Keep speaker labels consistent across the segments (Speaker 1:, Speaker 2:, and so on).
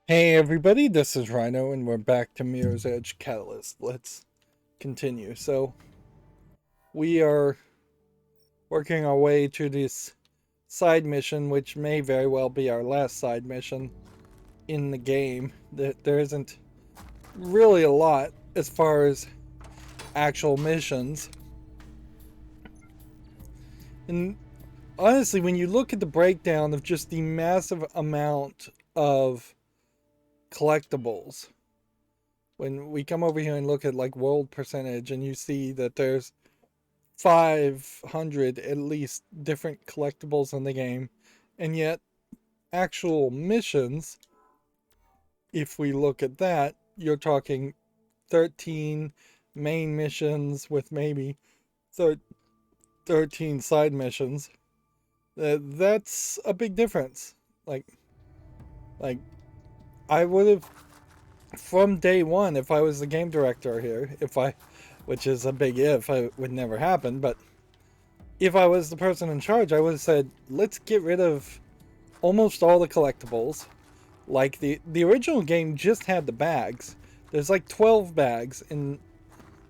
Speaker 1: Hey everybody, this is Rydo and we're back to Mirror's Edge Catalyst. Let's continue. So, we are working our way to this side mission, which may very well be our last side mission in the game. There isn't really a lot as far as actual missions. And honestly, when you look at the breakdown of just the massive amount of collectibles, when we come over here and look at like world percentage and you see that there's 500 at least different collectibles in the game, and yet actual missions, if we look at that, you're talking 13 main missions with maybe 13 side missions. That's a big difference. Like like I would have, from day one, if I was the game director here, if I, which is a big if, I would never happen, but if I was the person in charge, I would have said, let's get rid of almost all the collectibles. Like the original game just had the bags. There's like 12 bags in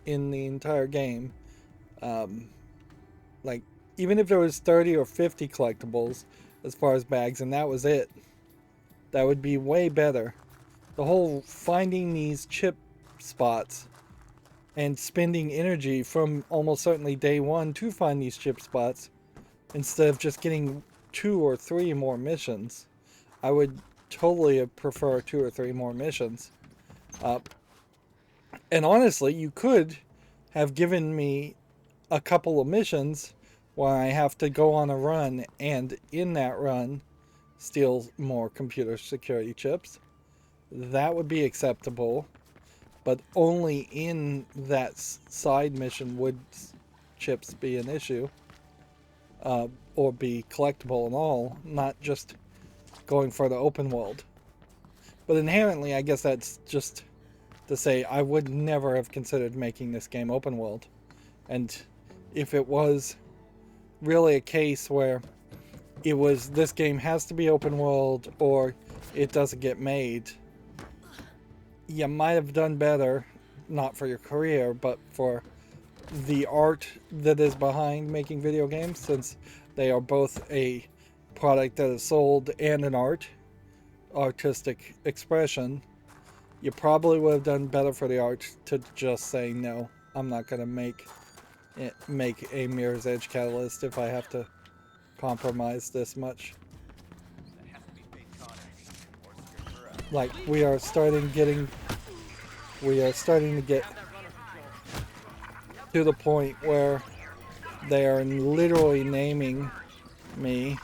Speaker 1: the entire game. Um, like even if there was 30 or 50 collectibles as far as bags, and that was it, that would be way better. The whole finding these chip spots and spending energy from almost certainly day one to find these chip spots instead of just getting 2 or 3 more missions. I would totally prefer 2 or 3 more missions. Uh, and honestly, you could have given me a couple of missions where I have to go on a run and in that run steal more computer security chips. That would be acceptable, but only in that side mission would chips be an issue, or be collectible and all, not just going for the open world. But inherently, I guess that's just to say I would never have considered making this game open world. And if it was really a case where it was this game has to be open world or it doesn't get made, you might have done better, not for your career, but for the art that is behind making video games, since they are both a product that is sold and an artistic expression. You probably would have done better for the art to just say no. I'm not gonna make a Mirror's Edge Catalyst if I have to compromise this much. Like we are starting to get to the point where they are literally naming me.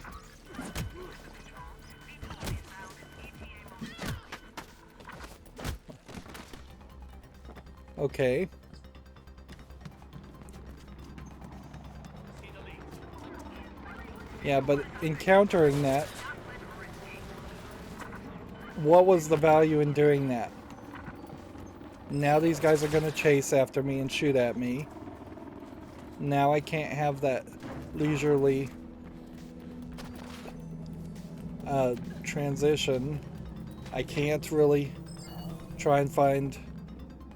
Speaker 1: Okay. Yeah, but encountering that, what was the value in doing that? Now these guys are going to chase after me and shoot at me. Now I can't have that leisurely transition. I can't really try and find.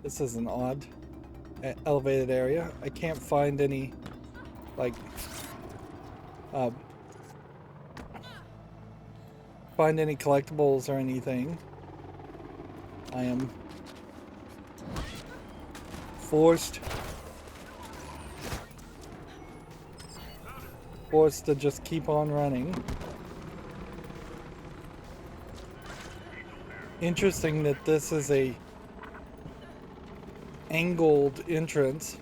Speaker 1: This is an odd elevated area. I can't find any, like, uh, find any collectibles or anything. I am forced to just keep on running. Interesting that this is a angled entrance.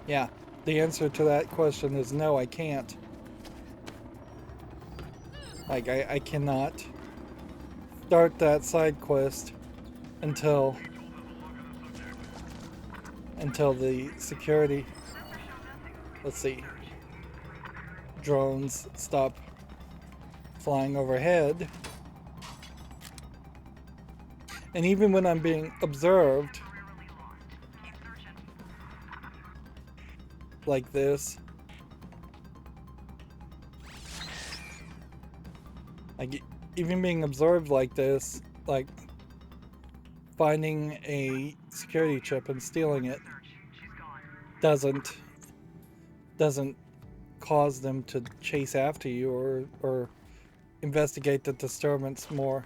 Speaker 1: Yeah, the answer to that question is no, I can't. Like, I cannot start that side quest until the security, let's see, drones stop flying overhead. And even when I'm being observed like this, Like, even being observed like this, like finding a security chip and stealing it doesn't cause them to chase after you or investigate the disturbance more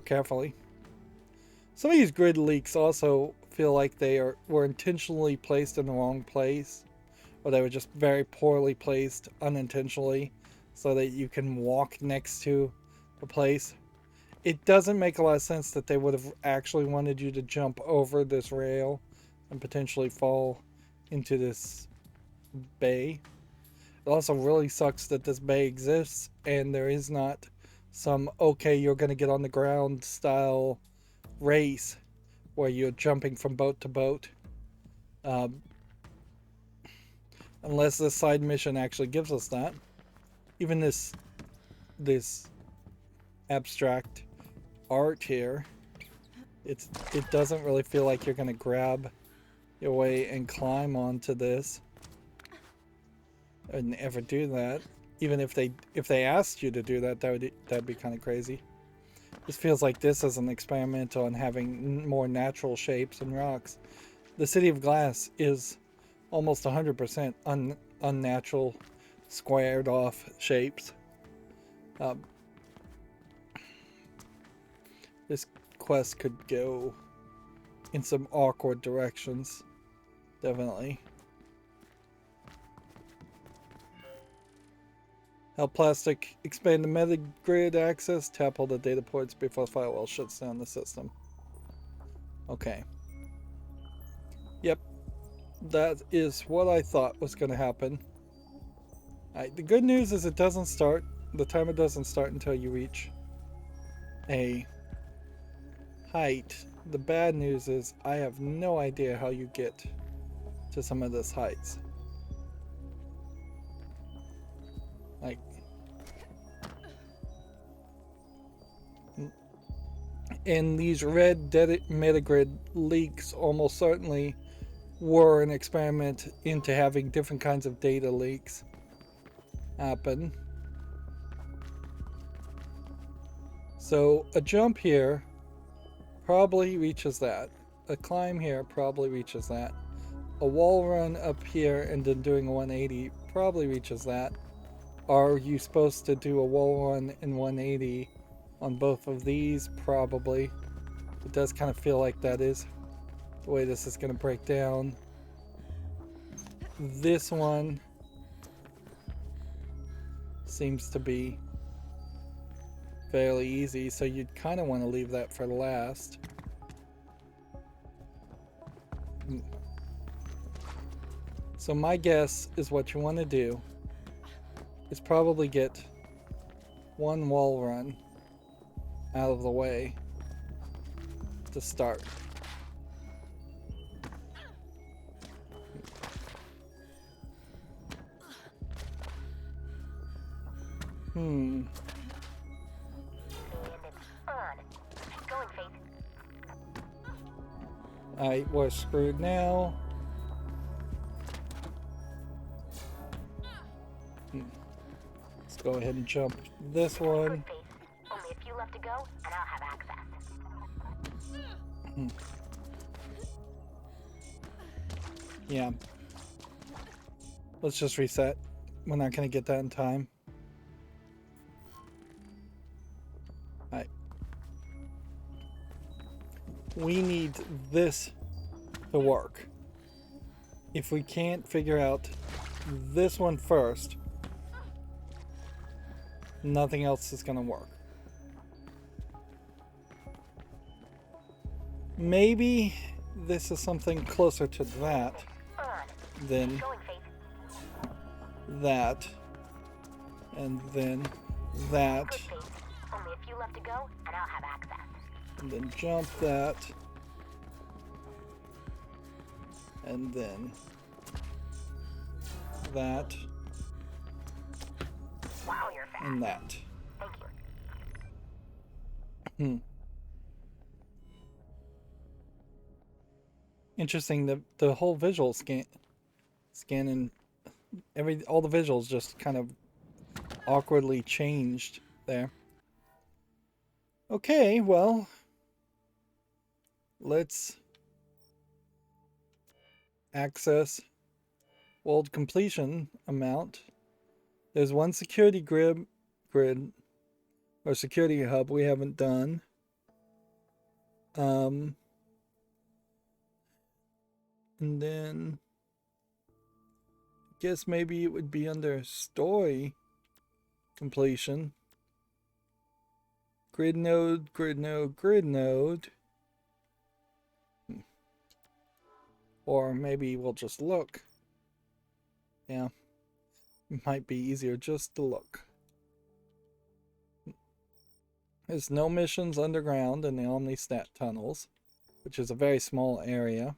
Speaker 1: carefully. Some of these grid leaks also feel like were intentionally placed in the wrong place, or they were just very poorly placed unintentionally so that you can walk next to the place. It doesn't make a lot of sense that they would have actually wanted you to jump over this rail and potentially fall into this bay. It also really sucks that this bay exists and there is not some, okay, you're going to get on the ground style race where you're jumping from boat to boat. Unless this side mission actually gives us that. Even this abstract art here, it doesn't really feel like you're going to grab your way and climb onto this and ever do that. Even if they asked you to do that, that'd be kind of crazy. This feels like this is an experiment on having more natural shapes and rocks. The City of Glass is almost 100% unnatural, squared off shapes. This quest could go in some awkward directions, definitely. Help Plastic expand the metagrid access. Tap all the data ports before the firewall shuts down the system. Okay. Yep. That is what I thought was going to happen. Alright, the good news is it doesn't start. The timer doesn't start until you reach a height. The bad news is I have no idea how you get to some of this heights. Like, and these red metagrid leaks almost certainly were an experiment into having different kinds of data leaks happen. So a jump here probably reaches that. A climb here probably reaches that. A wall run up here and then doing a 180 probably reaches that. Are you supposed to do a wall run and 180 on both of these? Probably. It does kind of feel like that is the way this is going to break down. This one seems to be fairly easy, so you'd kind of want to leave that for last. So my guess is what you want to do is probably get one wall run out of the way to start. Alright, we're screwed now. Let's go ahead and jump this one.
Speaker 2: Only a few left to go, and I'll have access.
Speaker 1: Yeah. Let's just reset. We're not going to get that in time. Alright. We need this to work. If we can't figure out this one first, nothing else is going to work. Maybe this is something closer to that than that, and then that,
Speaker 2: Only a few left to go, and I'll have access.
Speaker 1: and then jump that, and then that,
Speaker 2: Wow, you're fast.
Speaker 1: and that.
Speaker 2: Thank you.
Speaker 1: Interesting, the whole visual scanning all the visuals just kind of awkwardly changed there. Okay, well, let's access world completion amount. There's one security grid or security hub we haven't done. And then I guess maybe it would be under story completion. Grid node, grid node, grid node. Or maybe we'll just look. Yeah. It might be easier just to look. There's no missions underground in the Omnistat tunnels, which is a very small area.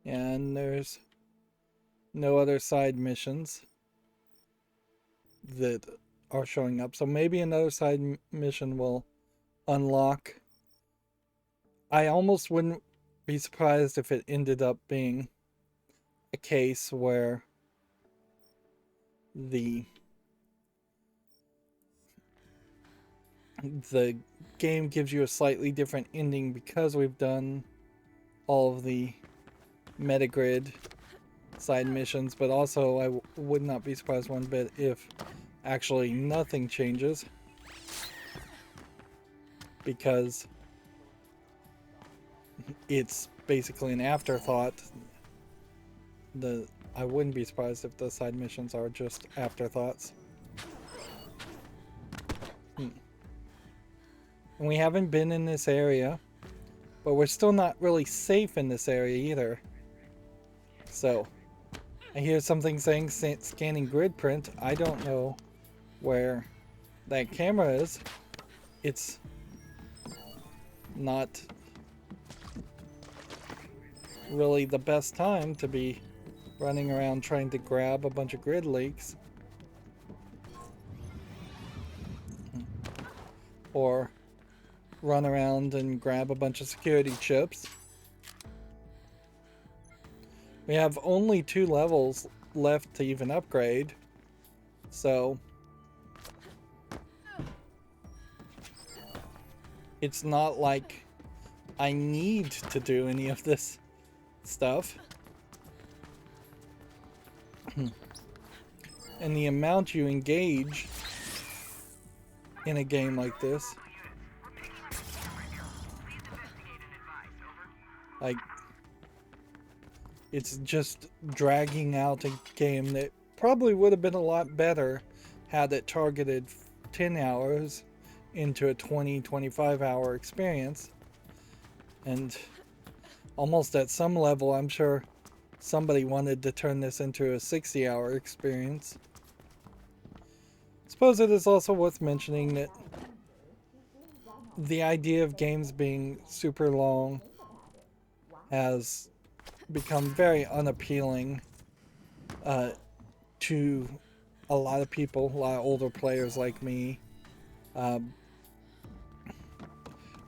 Speaker 1: And there's no other side missions that are showing up. So maybe another side mission will unlock. I almost wouldn't be surprised if it ended up being a case where the game gives you a slightly different ending because we've done all of the metagrid side missions, but also I would not be surprised one bit if actually nothing changes, because it's basically an afterthought. I wouldn't be surprised if the side missions are just afterthoughts. And we haven't been in this area, but we're still not really safe in this area either. So I hear something saying scanning grid print. I don't know where that camera is. It's not really the best time to be running around trying to grab a bunch of grid leaks. Or run around and grab a bunch of security chips. We have only 2 levels left to even upgrade, so it's not like I need to do any of this stuff. And the amount you engage in a game like this, like, it's just dragging out a game that probably would have been a lot better had it targeted 10 hours into a 20-25 hour experience. And almost at some level, I'm sure somebody wanted to turn this into a 60-hour experience. I suppose it is also worth mentioning that the idea of games being super long has become very unappealing to a lot of people, a lot of older players like me.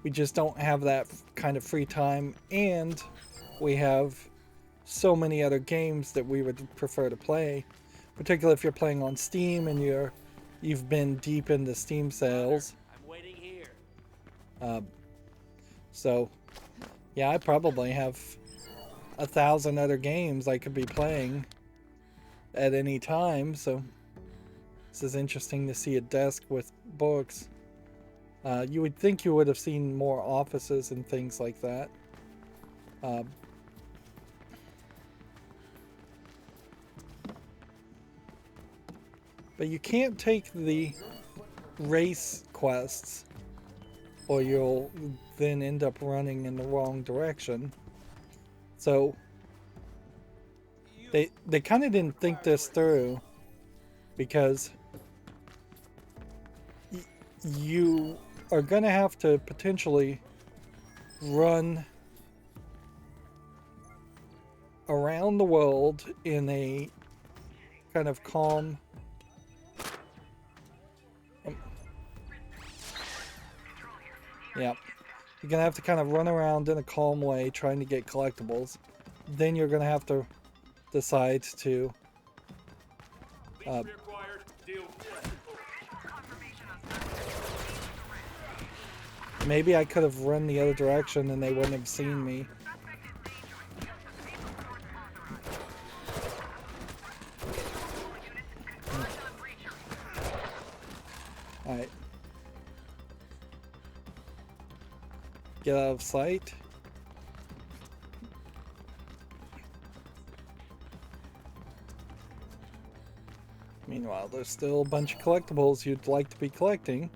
Speaker 1: We just don't have that kind of free time, and we have so many other games that we would prefer to play, particularly if you're playing on Steam and you've been deep into Steam sales.
Speaker 3: I'm waiting here.
Speaker 1: So yeah, I probably have 1,000 other games I could be playing at any time, so this is interesting to see a desk with books. You would think you would have seen more offices and things like that. But you can't take the race quests, or you'll then end up running in the wrong direction. So they kind of didn't think this through, because you are going to have to potentially run around the world in a kind of calm yeah, you're gonna have to kind of run around in a calm way trying to get collectibles. Then you're gonna have to decide to Uh, maybe I could have run the other direction and they wouldn't have seen me. Alright. Get out of sight. Meanwhile, there's still a bunch of collectibles you'd like to be collecting.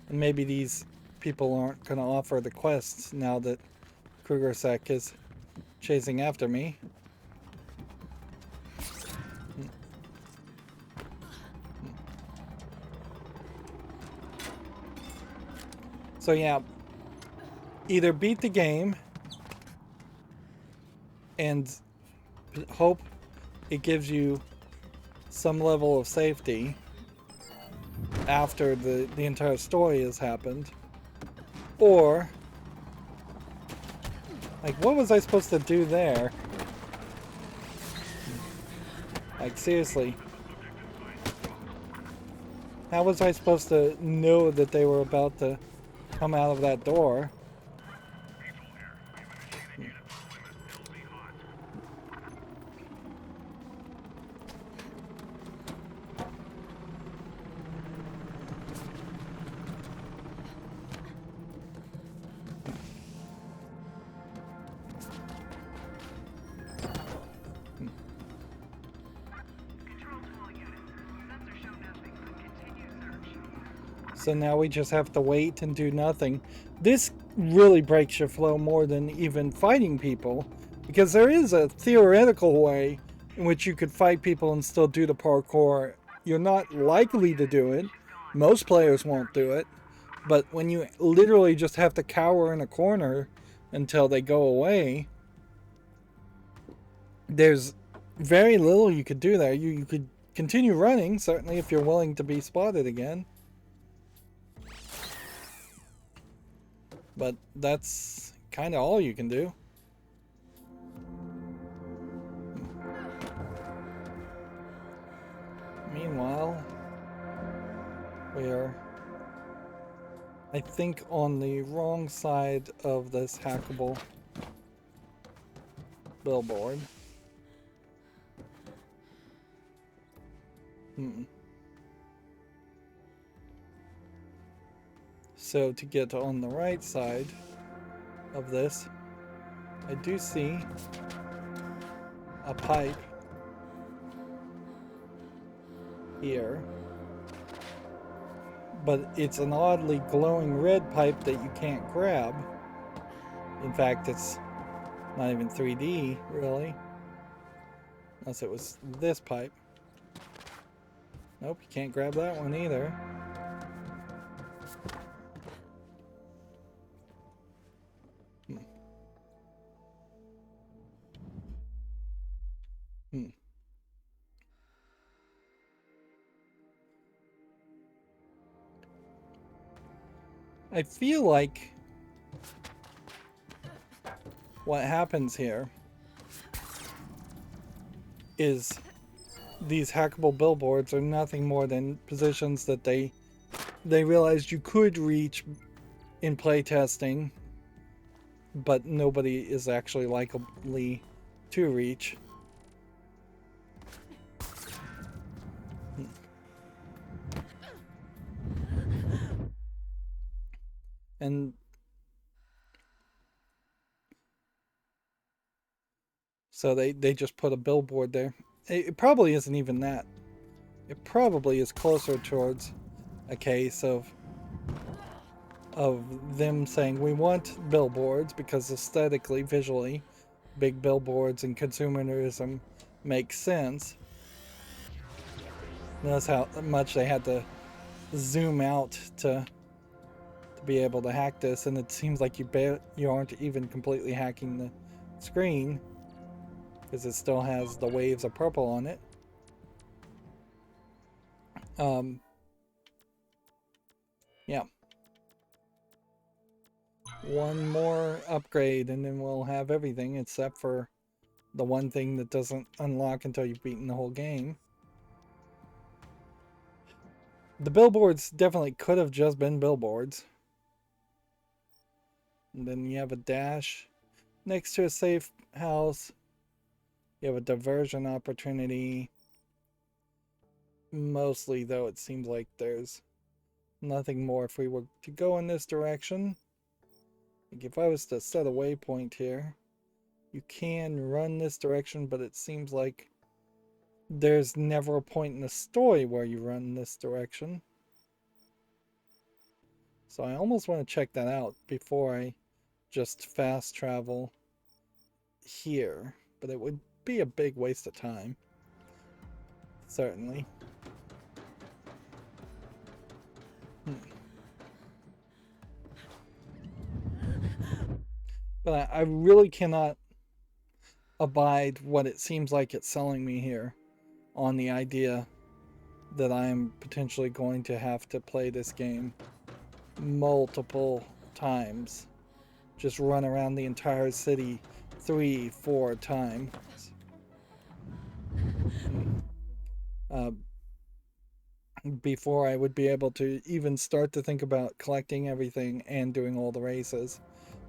Speaker 1: And maybe these people aren't going to offer the quests now that Krugersek is chasing after me. So yeah, either beat the game and hope it gives you some level of safety after the entire story has happened, or like, what was I supposed to do there? Like, seriously, how was I supposed to know that they were about to come out of that door? So now we just have to wait and do nothing. This really breaks your flow more than even fighting people, because there is a theoretical way in which you could fight people and still do the parkour. You're not likely to do it. Most players won't do it. But when you literally just have to cower in a corner until they go away, there's very little you could do there. You could continue running, certainly, if you're willing to be spotted again. But that's kind of all you can do. Meanwhile, we are, I think, on the wrong side of this hackable billboard. So to get on the right side of this, I do see a pipe here, but it's an oddly glowing red pipe that you can't grab. In fact, it's not even 3D, really, unless it was this pipe. Nope, you can't grab that one either. I feel like what happens here is these hackable billboards are nothing more than positions that they realized you could reach in playtesting, but nobody is actually likely to reach. And so they just put a billboard there. It probably isn't even that. It probably is closer towards a case of them saying we want billboards because aesthetically, visually, big billboards and consumerism makes sense. Notice how much they had to zoom out to be able to hack this, and it seems like you aren't even completely hacking the screen because it still has the waves of purple on it. Yeah. one more upgrade and then we'll have everything except for the one thing that doesn't unlock until you've beaten the whole game. The billboards definitely could have just been billboards. And then you have a dash next to a safe house. You have a diversion opportunity. Mostly, though, it seems like there's nothing more if we were to go in this direction. Like if I was to set a waypoint here, you can run this direction, but it seems like there's never a point in the story where you run this direction. So I almost want to check that out before I just fast travel here. But it would be a big waste of time. Certainly. But I really cannot abide what it seems like it's selling me here on the idea that I'm potentially going to have to play this game multiple times. Just run around the entire city 3-4 times. Uh, before I would be able to even start to think about collecting everything and doing all the races.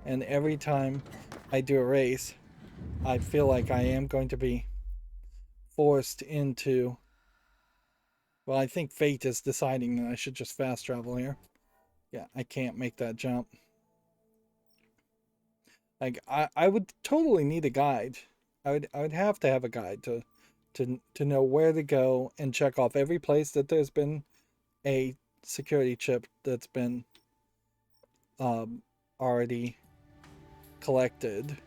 Speaker 1: And every time I do a race, I feel like I am going to be forced into... Well, I think fate is deciding that I should just fast travel here. Yeah, I can't make that jump. Like, I would totally need a guide. I would have to have a guide to know where to go and check off every place that there's been a security chip that's been already collected.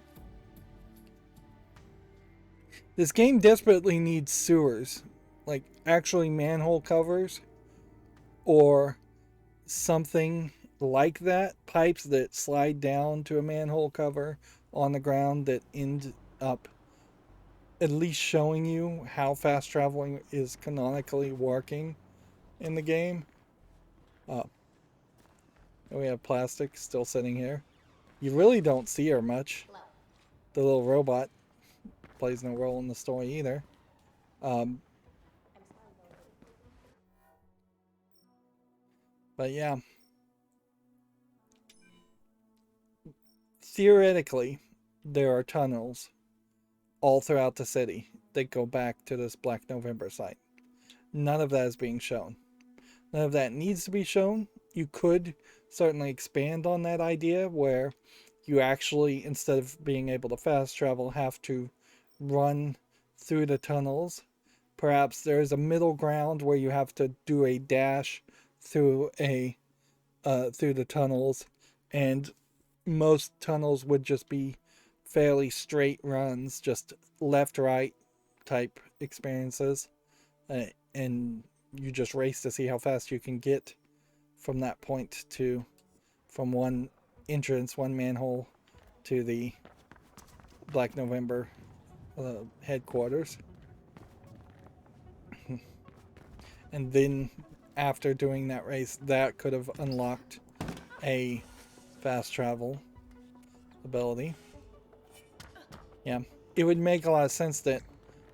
Speaker 1: This game desperately needs sewers, like actually manhole covers or something like that, pipes that slide down to a manhole cover on the ground that end up at least showing you how fast traveling is canonically working in the game. We have plastic still sitting here. You really don't see her much. The little robot plays no role in the story either. But yeah, theoretically, there are tunnels all throughout the city that go back to this Black November site. None of that is being shown. None of that needs to be shown. You could certainly expand on that idea where you actually, instead of being able to fast travel, have to run through the tunnels. Perhaps there's a middle ground where you have to do a dash through through the tunnels, and most tunnels would just be fairly straight runs, just left right type experiences, and you just race to see how fast you can get from that point to from one entrance, one manhole to the Black November headquarters. And then after doing that race, that could have unlocked a fast travel ability. Yeah, it would make a lot of sense that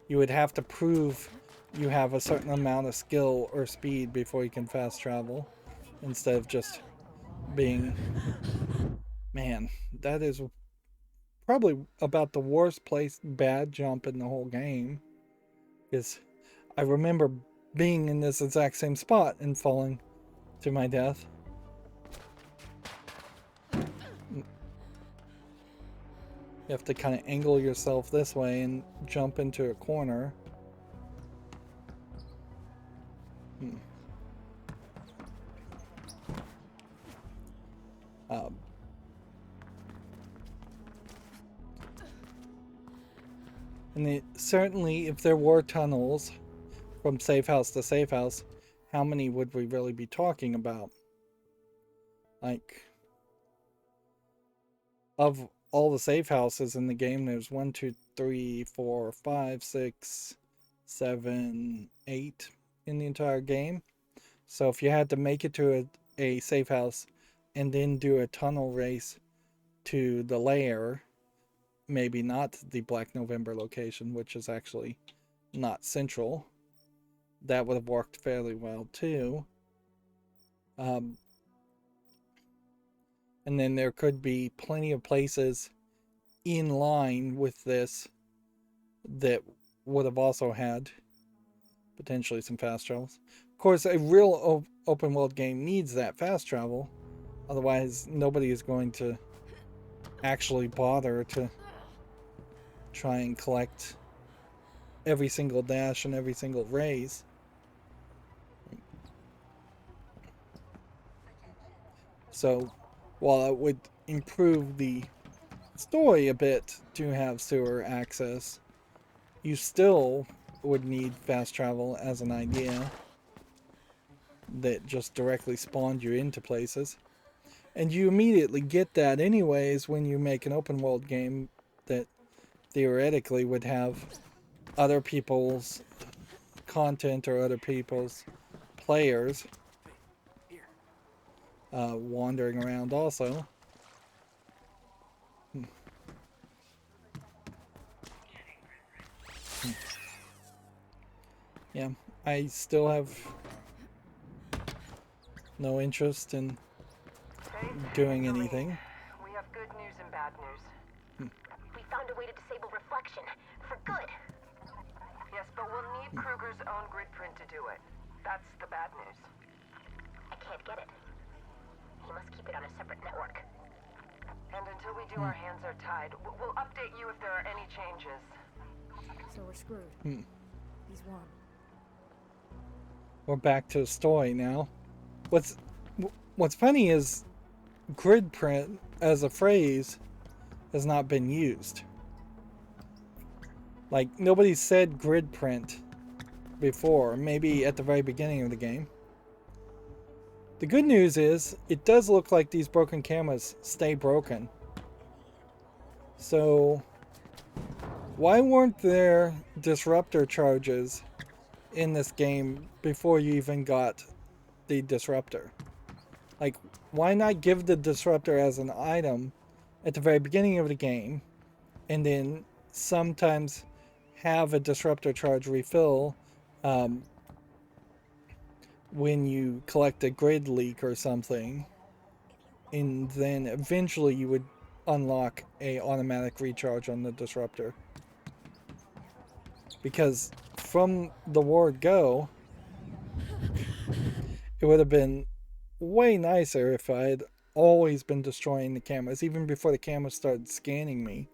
Speaker 1: you would have to prove you have a certain amount of skill or speed before you can fast travel, instead of just being... Man, that is probably about the worst place bad jump in the whole game. Is I remember being in this exact same spot and falling to my death. You have to kind of angle yourself this way and jump into a corner. Um, and certainly, if there were tunnels from safe house to safe house, how many would we really be talking about? Like, of all the safe houses in the game, there's 1, 2, 3, 4, 5, 6, 7, 8 in the entire game. So if you had to make it to a safe house and then do a tunnel race to the lair, maybe not the Black November location, which is actually not central. That would have worked fairly well too. And then there could be plenty of places in line with this that would have also had potentially some fast travels. Of course, a real open world game needs that fast travel. Otherwise, nobody is going to actually bother to try and collect every single dash and every single raise. So, while it would improve the story a bit to have sewer access, you still would need fast travel as an idea that just directly spawned you into places. And you immediately get that anyways when you make an open world game that theoretically would have other people's content or other people's players wandering around also. Yeah, I still have no interest in doing anything.
Speaker 3: We have good news and bad news.
Speaker 2: We found a way to disable reflection. For good.
Speaker 3: Yes, but we'll need Kruger's own grid print to do it. That's the bad news.
Speaker 2: I can't get it. He must keep it on a separate network.
Speaker 3: And until we do, our hands are tied. We'll update you if there are any changes.
Speaker 4: So we're screwed. He's won.
Speaker 1: We're back to the story now. What's funny is grid print as a phrase has not been used. Like, nobody said grid print before, maybe at the very beginning of the game. The good news is, it does look like these broken cameras stay broken. So, why weren't there disruptor charges in this game before you even got the disruptor? Like, why not give the disruptor as an item at the very beginning of the game, and then sometimes have a disruptor charge refill when you collect a grid leak or something, and then eventually you would unlock a automatic recharge on the disruptor. Because from the word go, it would have been way nicer if I had always been destroying the cameras, even before the cameras started scanning me,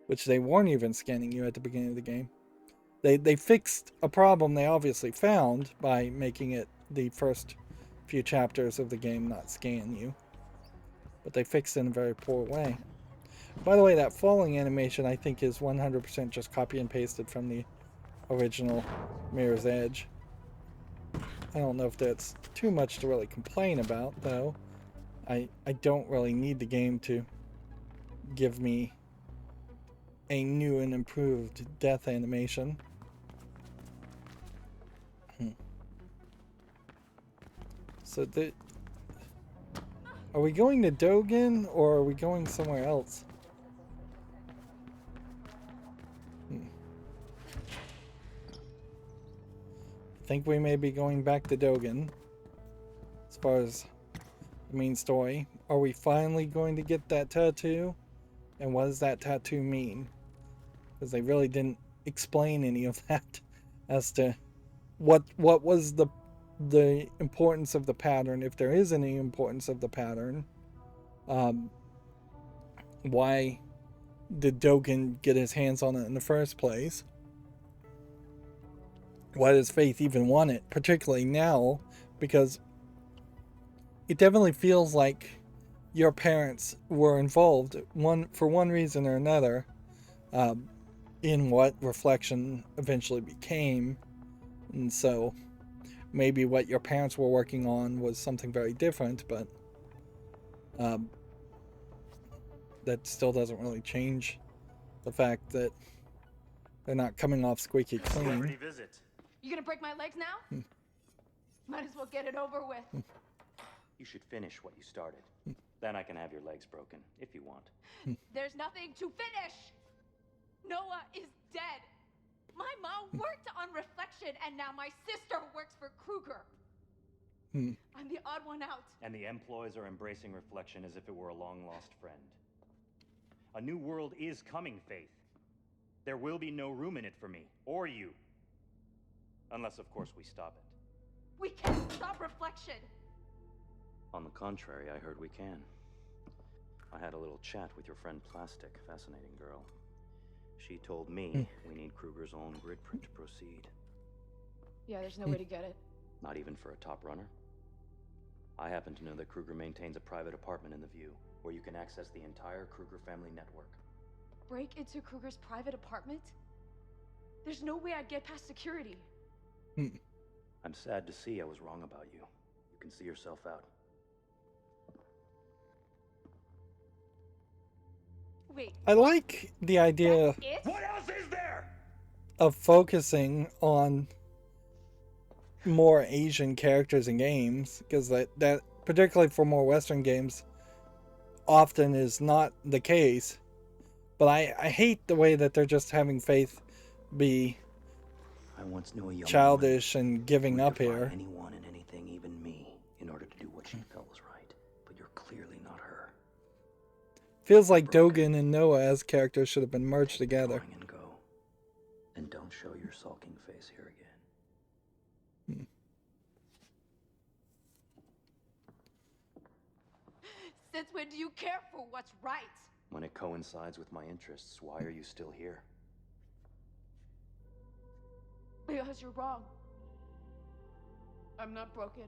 Speaker 1: which they weren't even scanning you at the beginning of the game. They fixed a problem they obviously found by making it the first few chapters of the game not scan you, but they fixed it in a very poor way. By the way, that falling animation I think is 100% just copy and pasted from the original Mirror's Edge. I don't know if that's too much to really complain about, though. I don't really need the game to give me a new and improved death animation. So are we going to Dogen or are we going somewhere else? I think we may be going back to Dogen as far as the main story. Are we finally going to get that tattoo? And what does that tattoo mean? Because they really didn't explain any of that as to what was the importance of the pattern, if there is any importance of the pattern. Why did Dogen get his hands on it in the first place? Why does Faith even want it, particularly now? Because it definitely feels like your parents were involved, for one reason or another, in what Reflection eventually became. And so maybe what your parents were working on was something very different, but that still doesn't really change the fact that they're not coming off squeaky clean.
Speaker 5: You gonna break my legs now? Might as well get it over with.
Speaker 6: You should finish what you started. Then I can have your legs broken, if you want.
Speaker 5: There's nothing to finish! Noah is dead! My mom worked on Reflection, and now my sister works for Kruger. I'm the odd one out.
Speaker 6: And the employees are embracing Reflection as if it were a long-lost friend. A new world is coming, Faith. There will be no room in it for me, or you. Unless, of course, we stop it.
Speaker 5: We can't stop Reflection!
Speaker 6: On the contrary, I heard we can. I had a little chat with your friend Plastic, fascinating girl. She told me we need Kruger's own grid print to proceed.
Speaker 5: Yeah, there's no way to get it.
Speaker 6: Not even for a top runner? I happen to know that Kruger maintains a private apartment in the View, where you can access the entire Kruger family network.
Speaker 5: Break into Kruger's private apartment? There's no way I'd get past security.
Speaker 6: I'm sad to see I was wrong about you. You can see yourself out.
Speaker 5: Wait,
Speaker 1: I like the idea
Speaker 5: it?
Speaker 6: What else is there?
Speaker 1: of focusing on more Asian characters in games, because that particularly for more Western games often is not the case. But I hate the way that they're just having Faith be
Speaker 6: I once knew a young
Speaker 1: childish and giving
Speaker 6: woman who
Speaker 1: up
Speaker 6: would defy
Speaker 1: here.
Speaker 6: anyone and anything, even me, in order to do what she felt was right. But you're clearly not her.
Speaker 1: Feels like Dogen and Noah as characters should have been merged together.
Speaker 6: Going and go. And don't show your sulking face here again.
Speaker 5: Since when do you care for what's right?
Speaker 6: When it coincides with my interests, why are you still here?
Speaker 5: Because you're wrong. I'm not broken.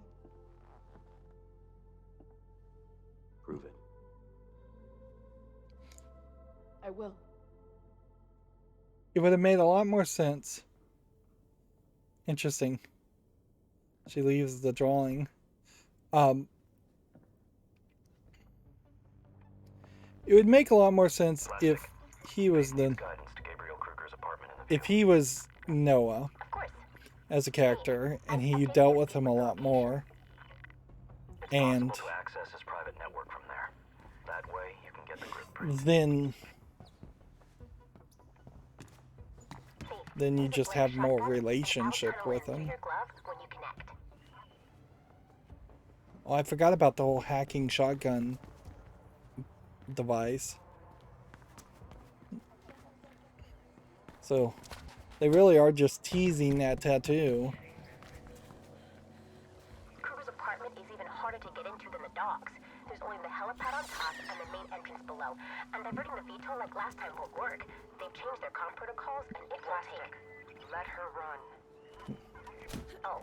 Speaker 6: Prove it.
Speaker 5: I will.
Speaker 1: It would have made a lot more sense. Interesting. She leaves the drawing. It would make a lot more sense if he was if he was Noah
Speaker 2: Of course.
Speaker 1: as a character, and you dealt with him a lot more. And
Speaker 6: to access his private network from there. That way you can get the grid print.
Speaker 1: then you just have more relationship with him.
Speaker 2: Your glove when you connect.
Speaker 1: Oh, I forgot about the whole hacking shotgun device. So they really are just teasing that tattoo.
Speaker 2: Kruger's apartment is even harder to get into than the docks. There's only the helipad on top and the main entrance below. And diverting the VTOL like last time won't work. They've changed their comm protocols and it won't take.
Speaker 3: Let her run.
Speaker 2: Oh.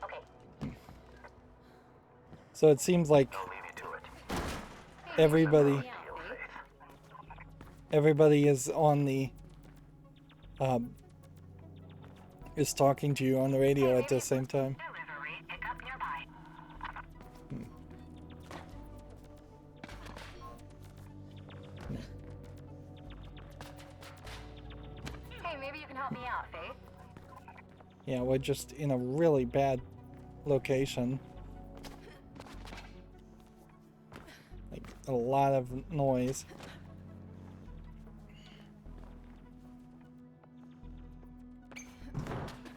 Speaker 2: Okay.
Speaker 1: So it seems like everybody is on the is talking to you on the radio at the same time.
Speaker 2: Delivery pickup nearby.
Speaker 3: Hey, maybe you can help me out, Faith.
Speaker 1: Yeah, we're just in a really bad location. Like a lot of noise.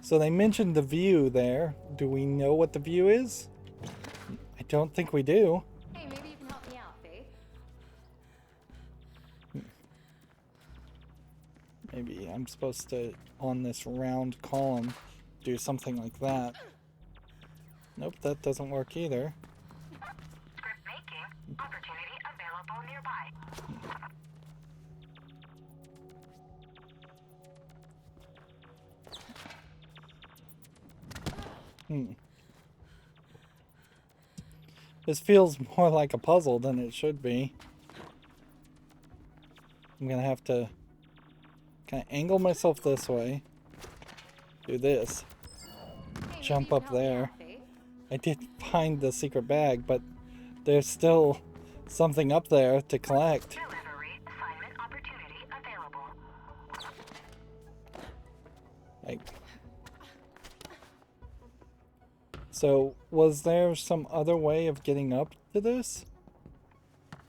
Speaker 1: So they mentioned the view there. Do we know what the view is? I don't think we do.
Speaker 4: Hey, maybe you can help me out, Faith.
Speaker 1: Maybe I'm supposed to, on this round column, do something like that. Nope, that doesn't work either.
Speaker 2: Script making. Opportunity available nearby.
Speaker 1: This feels more like a puzzle than it should be. I'm gonna have to kind of angle myself this way. Do this.
Speaker 4: Hey,
Speaker 1: Jump
Speaker 4: maybe you
Speaker 1: up
Speaker 4: can help me
Speaker 1: there.
Speaker 4: out, Faith.
Speaker 1: I did find the secret bag, but there's still something up there to collect.
Speaker 2: Delivery assignment opportunity available.
Speaker 1: Like, so was there some other way of getting up to this?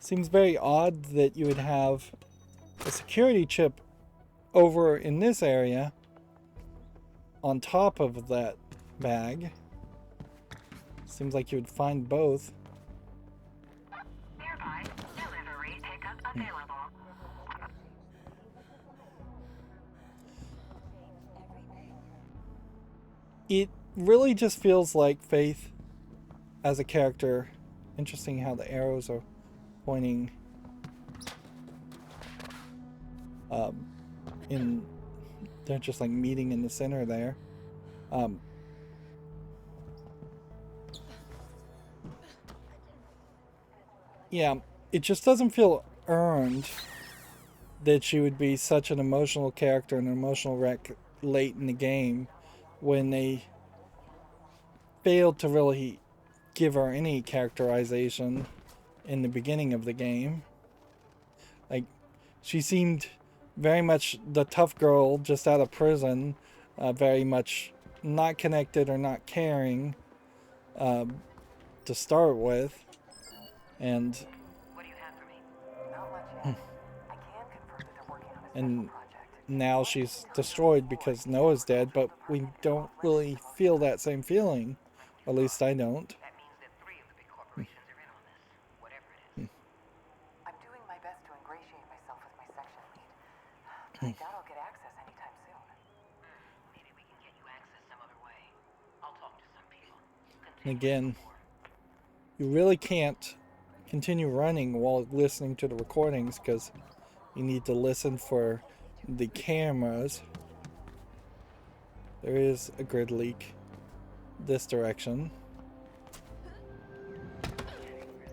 Speaker 1: Seems very odd that you would have a security chip over in this area on top of that bag. Seems like you would find both.
Speaker 2: Nearby, delivery pickup available.
Speaker 1: It really just feels like Faith as a character. Interesting how the arrows are pointing they're just like meeting in the center there. Yeah, it just doesn't feel earned that she would be such an emotional character, an emotional wreck late in the game, when they failed to really give her any characterization in the beginning of the game. Like, she seemed very much the tough girl just out of prison, very much not connected or not caring to start with. And
Speaker 3: What do you have for me? Not much yet. I can confirm that they're working on a
Speaker 1: and
Speaker 3: special project.
Speaker 1: now she's destroyed because Noah's dead, but we don't really feel that same feeling. At least I don't.
Speaker 3: That means that 3 of the big corporations are in on this, whatever it is. I'm doing my best to ingratiate myself with my section lead. I doubt I'll get access anytime soon. Maybe we can get you access some other way. I'll talk to some people.
Speaker 1: And again, you really can't continue running while listening to the recordings because you need to listen for the cameras. There is a grid leak this direction,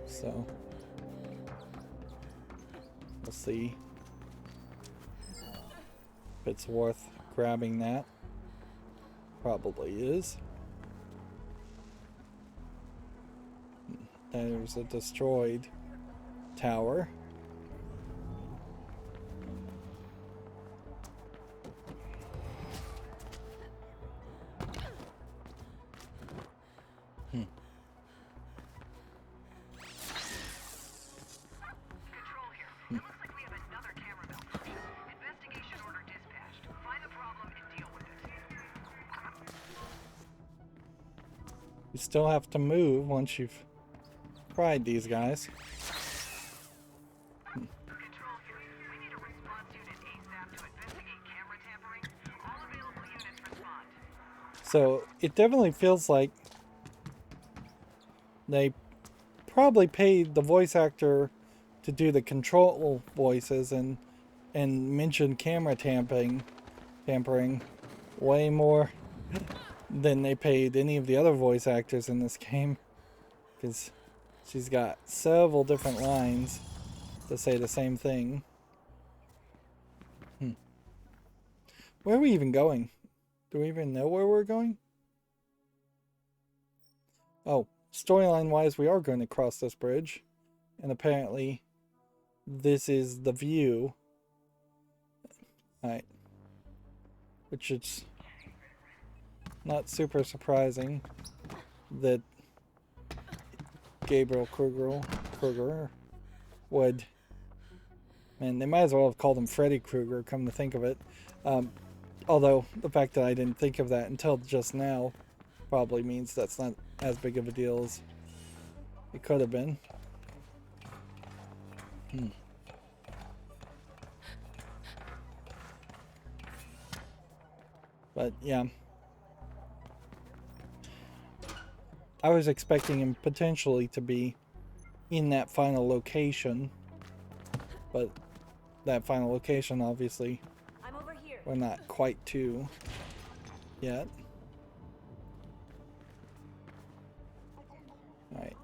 Speaker 1: so we'll see if it's worth grabbing that. Probably is. There's a destroyed tower.
Speaker 3: Control here. Looks like we have another camera malfunction. Investigation order dispatched. Find the problem and deal with it.
Speaker 1: You still have to move once you've tried these guys.
Speaker 3: Control here. We need a response unit ASAP to investigate camera tampering. All available units respond.
Speaker 1: So it definitely feels like they probably paid the voice actor to do the control voices and mention camera tampering way more than they paid any of the other voice actors in this game, because she's got several different lines to say the same thing. Where are we even going? Do we even know where we're going? Oh, storyline wise, we are going to cross this bridge, and apparently this is the view. Alright. Which is not super surprising that Gabriel Kruger would... Man, they might as well have called him Freddy Krueger, come to think of it. Although, the fact that I didn't think of that until just now probably means that's not as big of a deal as it could have been. But, yeah. I was expecting him potentially to be in that final location. But that final location, obviously,
Speaker 4: I'm over here.
Speaker 1: we're not quite to yet. Alright.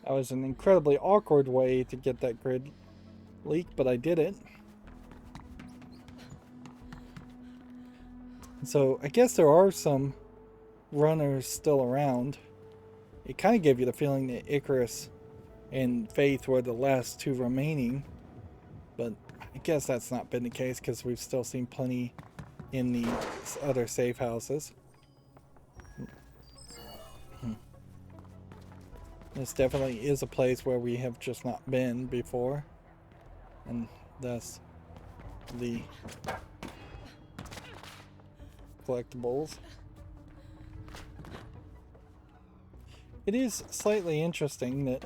Speaker 1: That was an incredibly awkward way to get that grid leak, but I did it. So I guess there are some runners still around. It kind of gave you the feeling that Icarus and Faith were the last two remaining. But I guess that's not been the case because we've still seen plenty in the other safe houses. This definitely is a place where we have just not been before. And thus the collectibles. It is slightly interesting that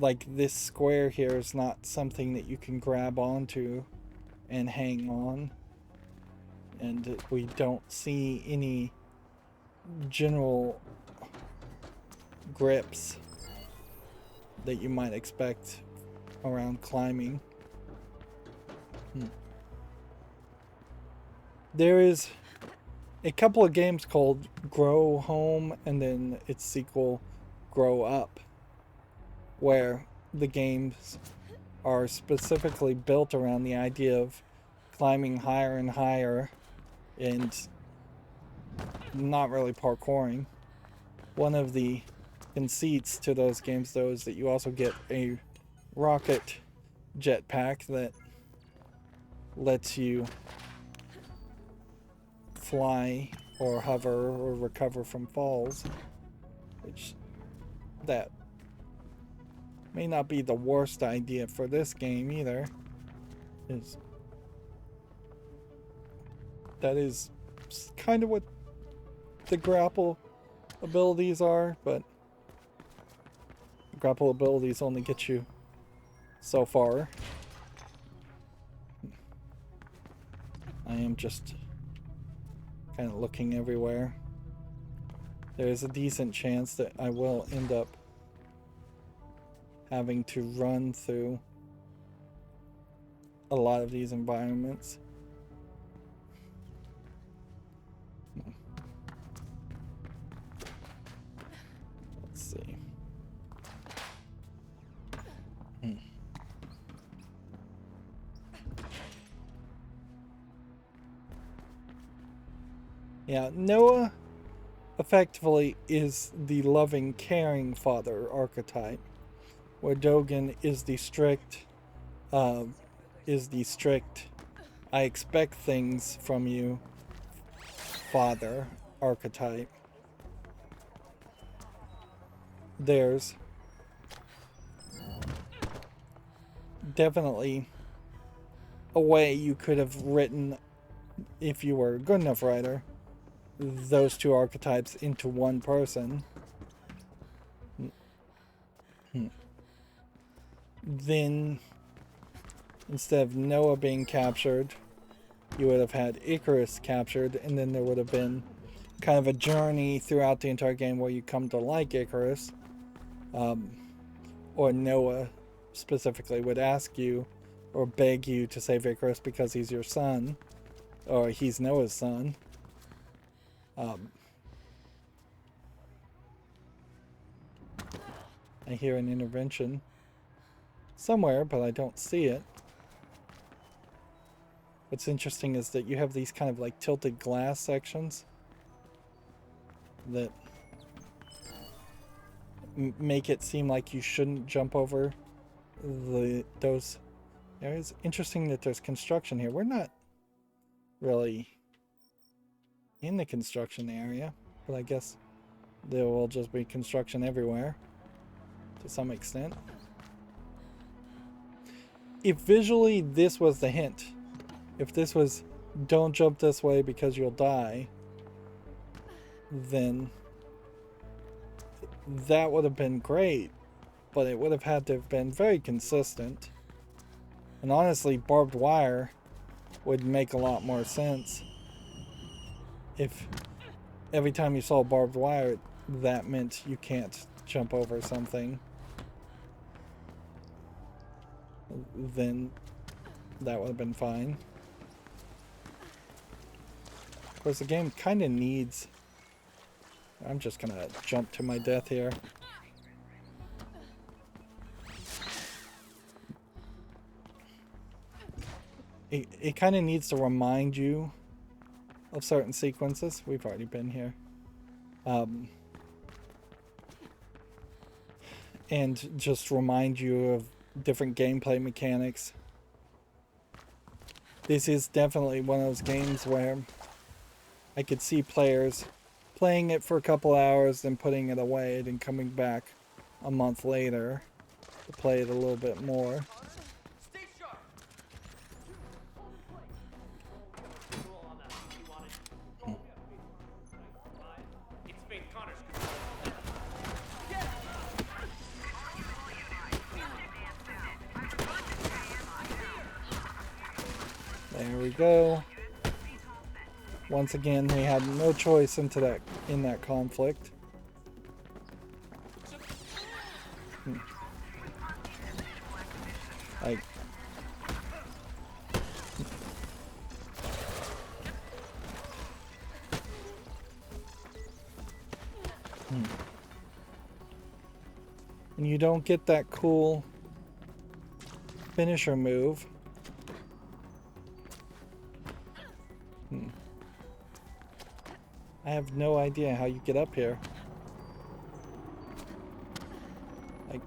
Speaker 1: like this square here is not something that you can grab onto and hang on, and we don't see any general grips that you might expect around climbing. There is a couple of games called Grow Home and then its sequel Grow Up, where the games are specifically built around the idea of climbing higher and higher and not really parkouring. One of the conceits to those games, though, is that you also get a rocket jetpack that lets you fly or hover or recover from falls, which that may not be the worst idea for this game either. That is kind of what the grapple abilities are, but grapple abilities only get you so far. I am just kind of looking everywhere. There is a decent chance that I will end up having to run through a lot of these environments. Let's see. Yeah, Noah effectively is the loving, caring father archetype, where Dogen is the strict, I expect things from you father archetype. There's definitely a way you could have written, if you were a good enough writer, those two archetypes into one person. Then, instead of Noah being captured, you would have had Icarus captured, and then there would have been kind of a journey throughout the entire game where you come to like Icarus. Or Noah specifically would ask you or beg you to save Icarus because he's your son, or he's Noah's son. I hear an intervention somewhere, but I don't see it. What's interesting is that you have these kind of like tilted glass sections that make it seem like you shouldn't jump over those areas. Interesting that there's construction here. We're not really in the construction area, but I guess there will just be construction everywhere to some extent. If visually this was the hint, if this was don't jump this way because you'll die, then that would have been great, but it would have had to have been very consistent. And honestly, barbed wire would make a lot more sense if every time you saw barbed wire, that meant you can't jump over something. Then that would have been fine. Of course, the game kind of needs... I'm just gonna jump to my death here. It kind of needs to remind you of certain sequences. We've already been here. And just remind you of different gameplay mechanics. This is definitely one of those games where I could see players playing it for a couple hours, then putting it away, then coming back a month later to play it a little bit more. There we go. Once again, we had no choice in that conflict. Like, and you don't get that cool finisher move. I have no idea how you get up here. Like,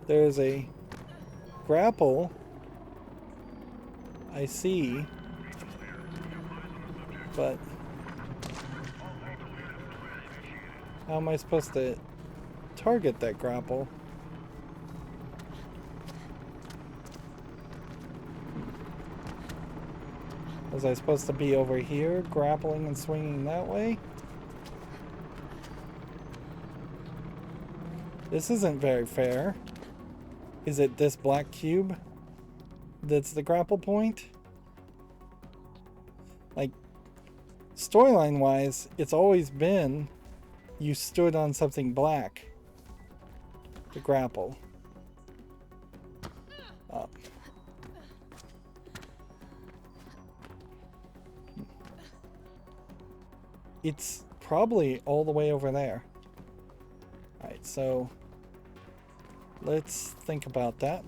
Speaker 1: there's a grapple I see, but how am I supposed to target that grapple? Was I supposed to be over here, grappling and swinging that way? This isn't very fair. Is it this black cube that's the grapple point? Like, storyline-wise, it's always been you stood on something black to grapple. It's probably all the way over there. Alright, so let's think about that.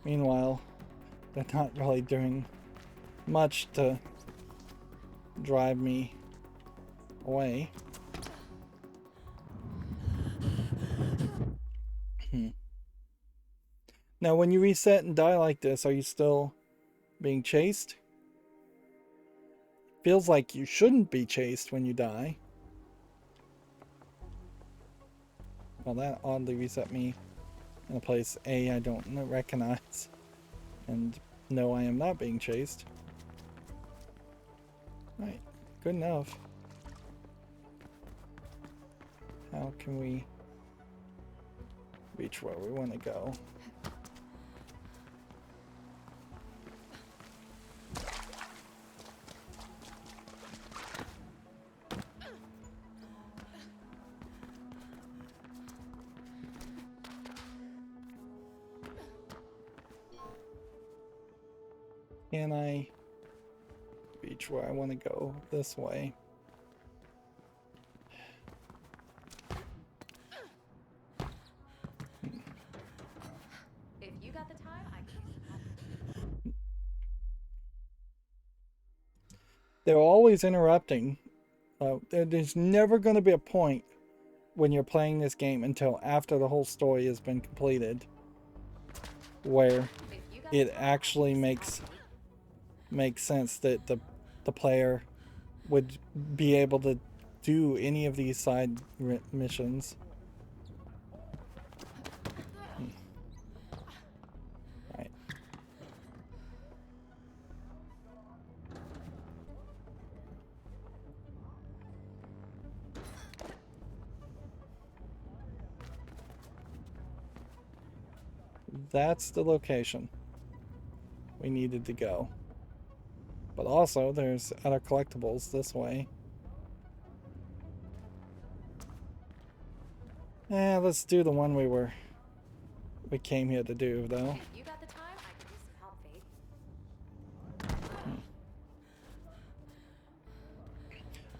Speaker 1: Meanwhile, they're not really doing much to drive me away. Now, when you reset and die like this, are you still being chased? Feels like you shouldn't be chased when you die. Well, that oddly reset me in a place A I don't recognize, and no, I am not being chased. Right, good enough. How can we reach where we want to go? Can I reach where I want to go this way?
Speaker 5: If you got the time, I can.
Speaker 1: They're always interrupting. There's never going to be a point when you're playing this game until after the whole story has been completed where it actually makes sense that the player would be able to do any of these side missions. Right. That's the location we needed to go. But also, there's other collectibles this way. Let's do the one we came here to do, though.
Speaker 5: If you got the time, I can use some help, babe.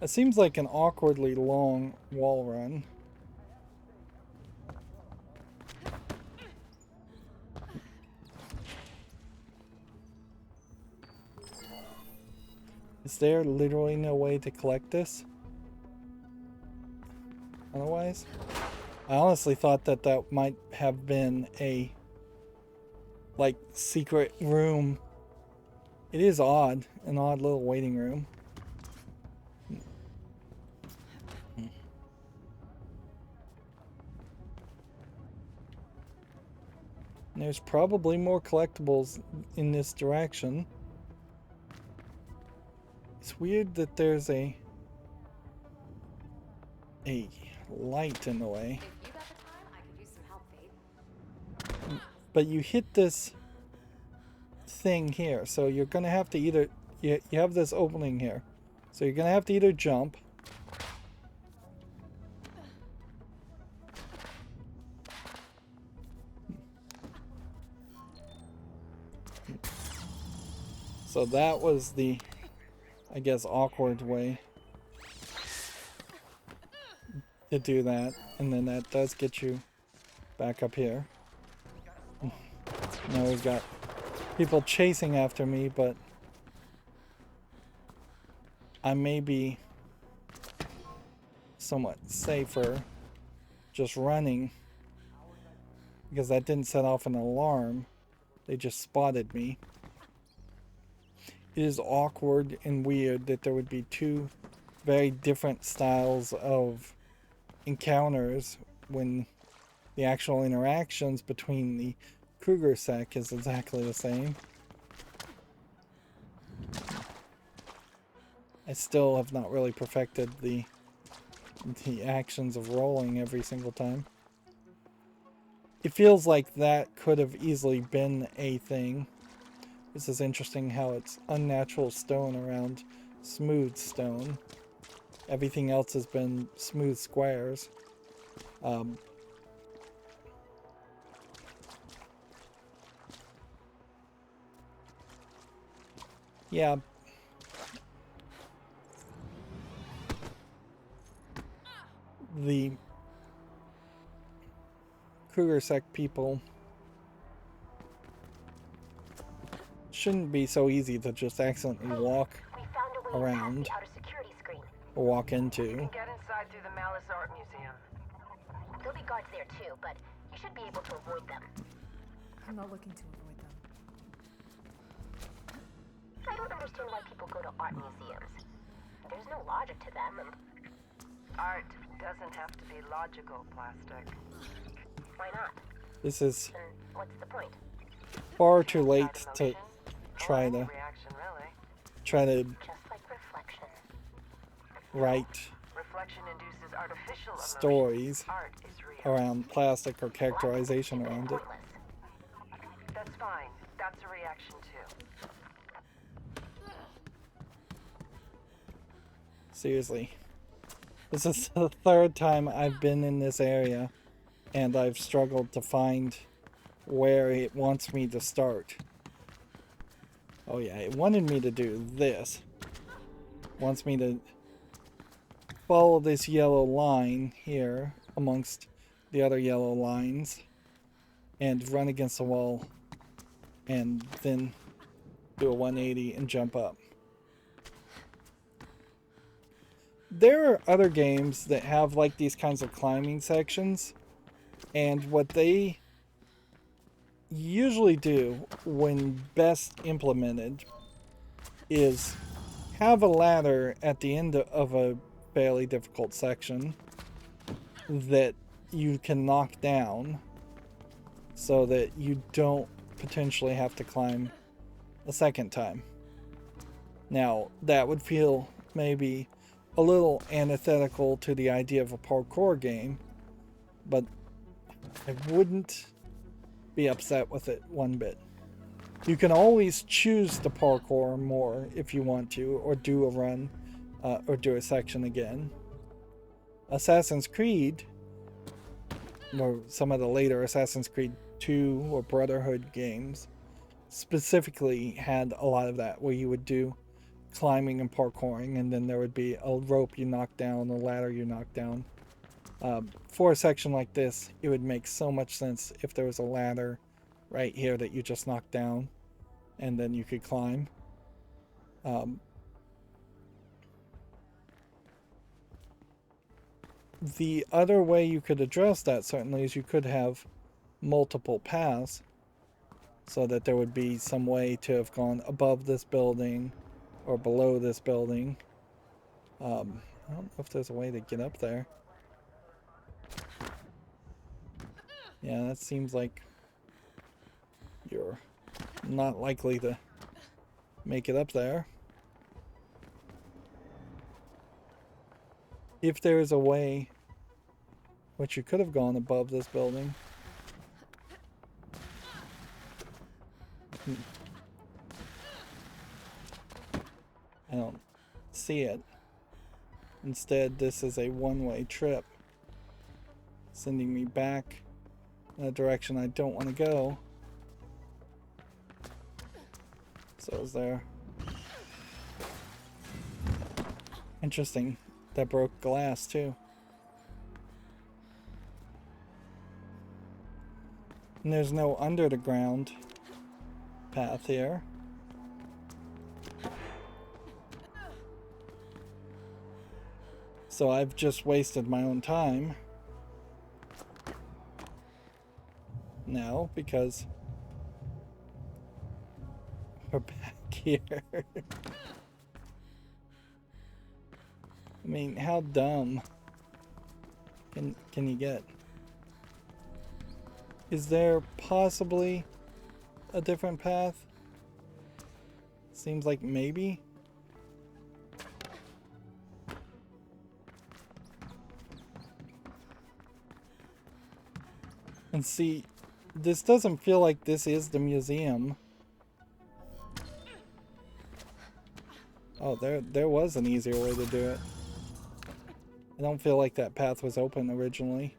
Speaker 1: It seems like an awkwardly long wall run. Is there literally no way to collect this? I otherwise. I honestly thought that that might have been a, like, secret room. It is odd, an odd little waiting room. There's probably more collectibles in this direction. It's weird that there's a light in the way.
Speaker 7: If you got the time, I could use some help, Fate.
Speaker 1: But you hit this thing here, so you're gonna have to either you have this opening here, so you're gonna have to either jump so that was the, I guess, awkward way to do that, and then that does get you back up here. Now we've got people chasing after me, but I may be somewhat safer just running, because that didn't set off an alarm. They just spotted me. It is awkward and weird that there would be two very different styles of encounters when the actual interactions between the Kruger sec is exactly the same. I still have not really perfected the actions of rolling every single time. It feels like that could have easily been a thing. This is interesting how it's unnatural stone around smooth stone. Everything else has been smooth squares. Yeah. The Kruger sec people shouldn't be so easy to just accidentally walk
Speaker 2: We found a way past
Speaker 1: around
Speaker 2: the outer security screen.
Speaker 1: or walk
Speaker 3: You
Speaker 1: into.
Speaker 3: can get inside through the Malice Art Museum.
Speaker 2: There'll be guards there too, but you should be able to avoid them.
Speaker 4: I'm not looking to avoid them.
Speaker 2: I don't understand why people go to art museums. There's no logic to them, and
Speaker 3: Art doesn't have to be logical, Plastic.
Speaker 2: why not?
Speaker 1: This is
Speaker 2: And what's the point?
Speaker 1: far too late
Speaker 3: Inside
Speaker 1: to
Speaker 3: emotion,
Speaker 1: try
Speaker 3: or any
Speaker 1: to
Speaker 3: reaction, really.
Speaker 2: Just like reflection.
Speaker 1: write
Speaker 3: Reflection induces artificial emotion.
Speaker 1: stories
Speaker 3: Art is real.
Speaker 1: around plastic or characterization around it.
Speaker 2: Pointless.
Speaker 3: That's fine. That's a reaction too.
Speaker 1: Seriously. This is the third time I've been in this area, and I've struggled to find where it wants me to start. Oh yeah, it wanted me to do this. Wants me to follow this yellow line here amongst the other yellow lines and run against the wall and then do a 180 and jump up. There are other games that have like these kinds of climbing sections, and what they usually do when best implemented is have a ladder at the end of a fairly difficult section that you can knock down so that you don't potentially have to climb a second time. Now, that would feel maybe a little antithetical to the idea of a parkour game, but I wouldn't be upset with it one bit. You can always choose to parkour more if you want to, or do a run, or do a section again. Assassin's Creed, or some of the later Assassin's Creed 2 or Brotherhood games, specifically had a lot of that, where you would do climbing and parkouring, and then there would be a rope you knock down, a ladder you knock down. For a section like this, it would make so much sense if there was a ladder right here that you just knocked down, and then you could climb. the other way you could address that certainly is you could have multiple paths so that there would be some way to have gone above this building or below this building. I don't know if there's a way to get up there. Yeah, that seems like you're not likely to make it up there. If there is a way which you could have gone above this building. I don't see it. Instead, this is a one-way trip, sending me back in a direction I don't want to go. So is there... Interesting. That broke glass, too. And there's no under the ground path here. So I've just wasted my own time now because we're back here. I mean, how dumb can you get? Is there possibly a different path? Seems like maybe. And see, this doesn't feel like this is the museum. Oh, there was an easier way to do it. I don't feel like that path was open originally.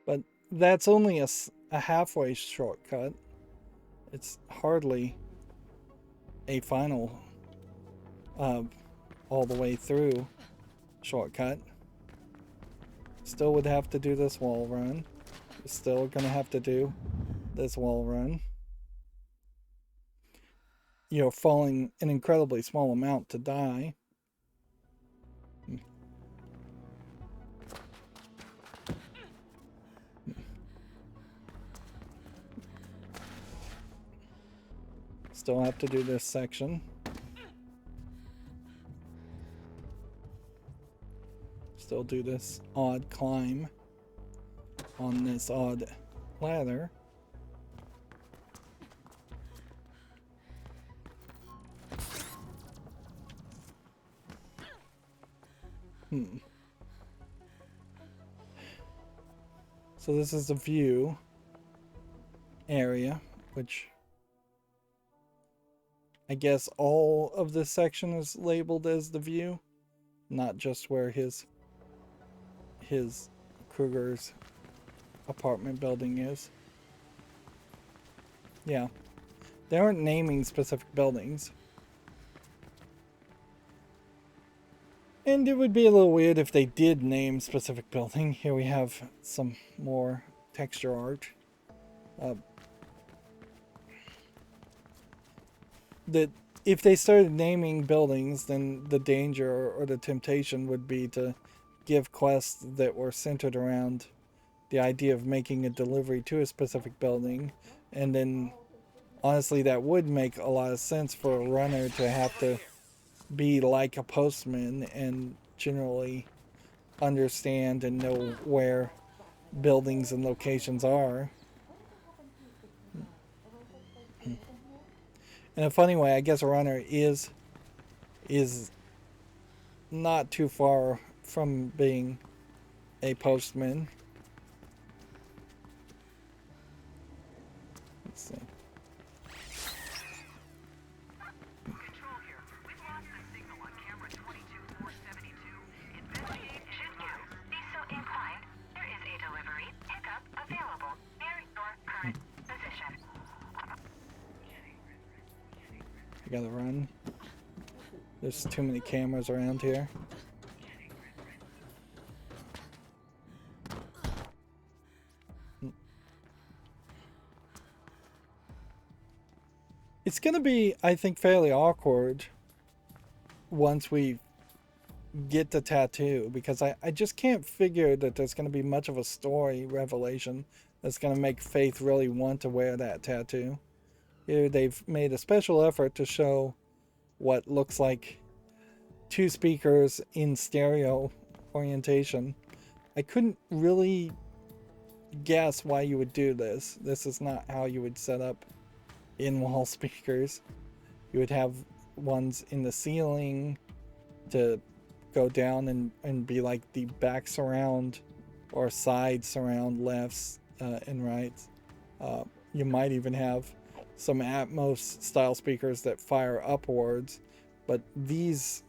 Speaker 1: But that's only a halfway shortcut. It's hardly a final all the way through shortcut. Still would have to do this wall run. Still gonna have to do this wall run. You're falling an incredibly small amount to die. Still have to do this section. Still do this odd climb on this odd ladder. So this is the view area, which I guess all of this section is labeled as the view, not just where his Kruger's apartment building is. Yeah. They aren't naming specific buildings. And it would be a little weird if they did name specific building. Here we have some more texture art. That if they started naming buildings, then the danger or the temptation would be to give quests that were centered around the idea of making a delivery to a specific building, and then honestly that would make a lot of sense for a runner to have to be like a postman and generally understand and know where buildings and locations are. In a funny way, I guess a runner is not too far from being a postman. Let's see.
Speaker 3: Control here. We've lost the signal on camera 22472. Investigate and mark. Be so inclined. There is a delivery pickup available near your current position.
Speaker 1: I gotta run. There's too many cameras around here. It's going to be, I think, fairly awkward once we get the tattoo, because I just can't figure that there's going to be much of a story revelation that's going to make Faith really want to wear that tattoo. Here they've made a special effort to show what looks like 2 speakers in stereo orientation. I couldn't really guess why you would do this. This is not how you would set up in-wall speakers. You would have ones in the ceiling to go down and be like the back surround or side surround lefts and rights. You might even have some Atmos style speakers that fire upwards, but these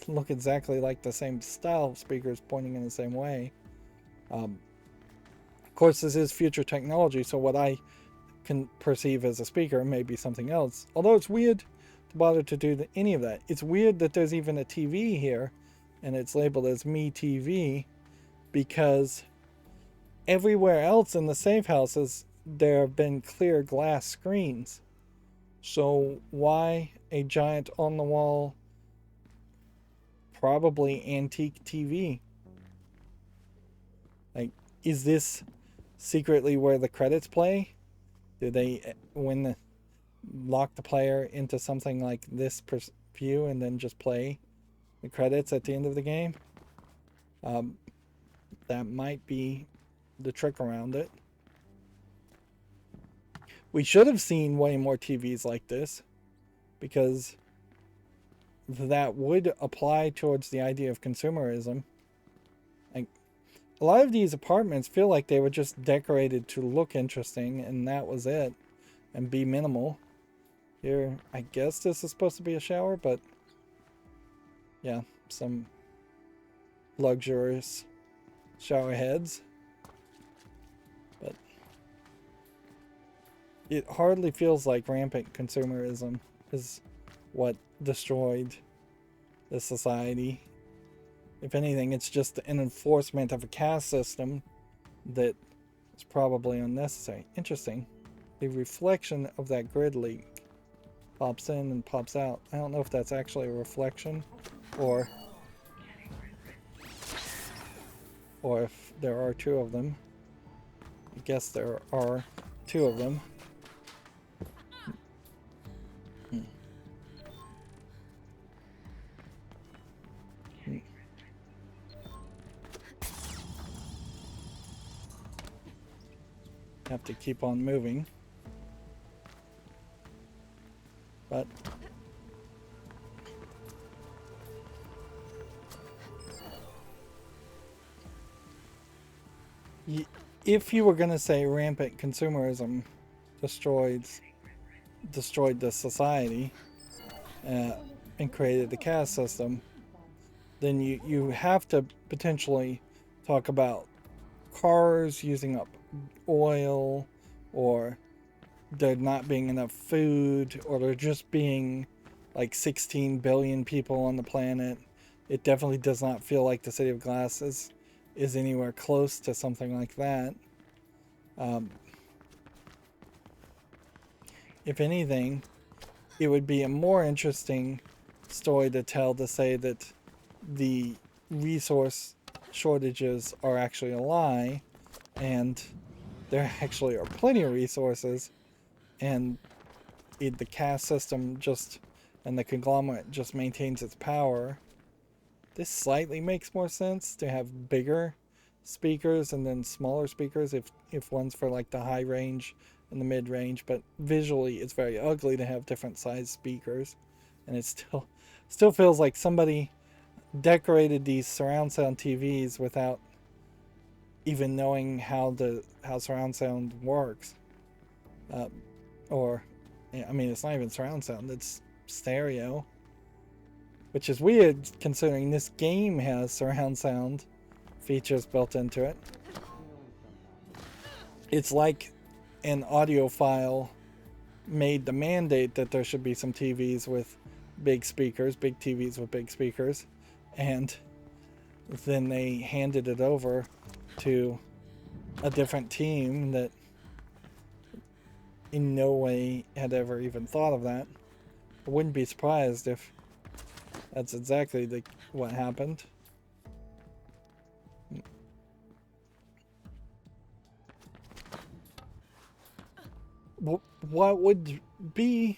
Speaker 1: look exactly like the same style speakers pointing in the same way. Of course, this is future technology, so what I can perceive as a speaker may be something else. Although it's weird to bother to do any of that. It's weird that there's even a TV here and it's labeled as Me TV, because everywhere else in the safe houses there have been clear glass screens. So why a giant on the wall, probably antique TV? Like, is this secretly where the credits play? Do they, lock the player into something like this view and then just play the credits at the end of the game? That might be the trick around it. We should have seen way more TVs like this, because that would apply towards the idea of consumerism. Like, a lot of these apartments feel like they were just decorated to look interesting and that was it, and be minimal. Here, I guess this is supposed to be a shower, but yeah, some luxurious shower heads. But it hardly feels like rampant consumerism is what destroyed the society. If anything, it's just an enforcement of a caste system that is probably unnecessary. Interesting. The reflection of that grid leak pops in and pops out. I don't know if that's actually a reflection or if there are 2 of them. I guess there are 2 of them. Have to keep on moving. But if you were going to say rampant consumerism destroyed the society and created the caste system, then you have to potentially talk about cars using up oil, or there not being enough food, or there just being like 16 billion people on the planet. It definitely does not feel like the City of Glass is anywhere close to something like that. If anything, it would be a more interesting story to tell to say that the resource shortages are actually a lie, and there actually are plenty of resources, and the caste system and the conglomerate just maintains its power. This slightly makes more sense to have bigger speakers and then smaller speakers if one's for like the high range and the mid range, but visually it's very ugly to have different size speakers, and it still feels like somebody decorated these surround sound TVs without even knowing how surround sound works. I mean, it's not even surround sound, it's stereo. Which is weird considering this game has surround sound features built into it. It's like an audiophile made the mandate that there should be some TVs with big speakers, big TVs with big speakers, and then they handed it over to a different team that in no way had ever even thought of that. I wouldn't be surprised if that's exactly what happened. What would be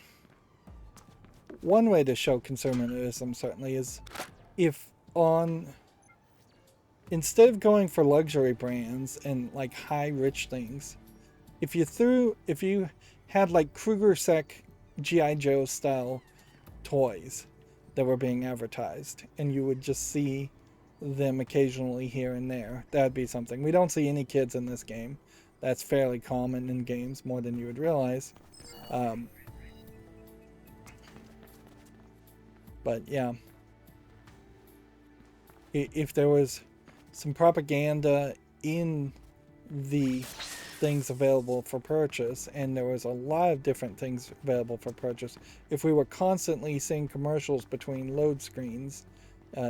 Speaker 1: one way to show consumerism certainly is if instead of going for luxury brands and like high rich things, if you had like Kruger-Sec G.I. Joe style toys that were being advertised and you would just see them occasionally here and there, that'd be something. We don't see any kids in this game. That's fairly common in games, more than you would realize. But yeah, if there was some propaganda in the things available for purchase, and there was a lot of different things available for purchase, if we were constantly seeing commercials between load screens,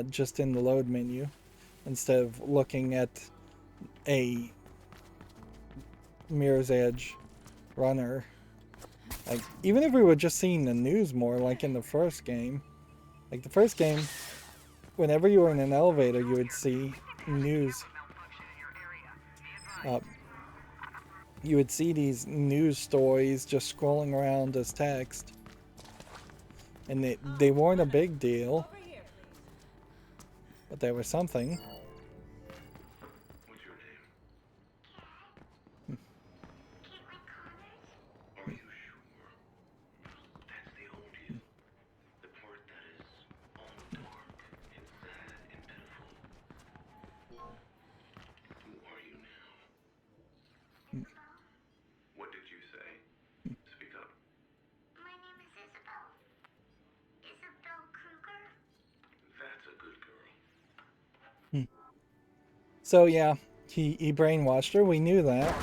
Speaker 1: just in the load menu, instead of looking at a Mirror's Edge runner, like even if we were just seeing the news more, like in the first game, whenever you were in an elevator, you would see news. You would see these news stories just scrolling around as text, and they weren't a big deal, but they were something.
Speaker 8: What's your name? Are you sure? That's the only the part that is all dark and sad and pitiful. Who are you now? What did you say? Speak up.
Speaker 2: My name is Isabel. Isabel Kruger?
Speaker 8: That's a good girl.
Speaker 1: So yeah, he brainwashed her. We knew that,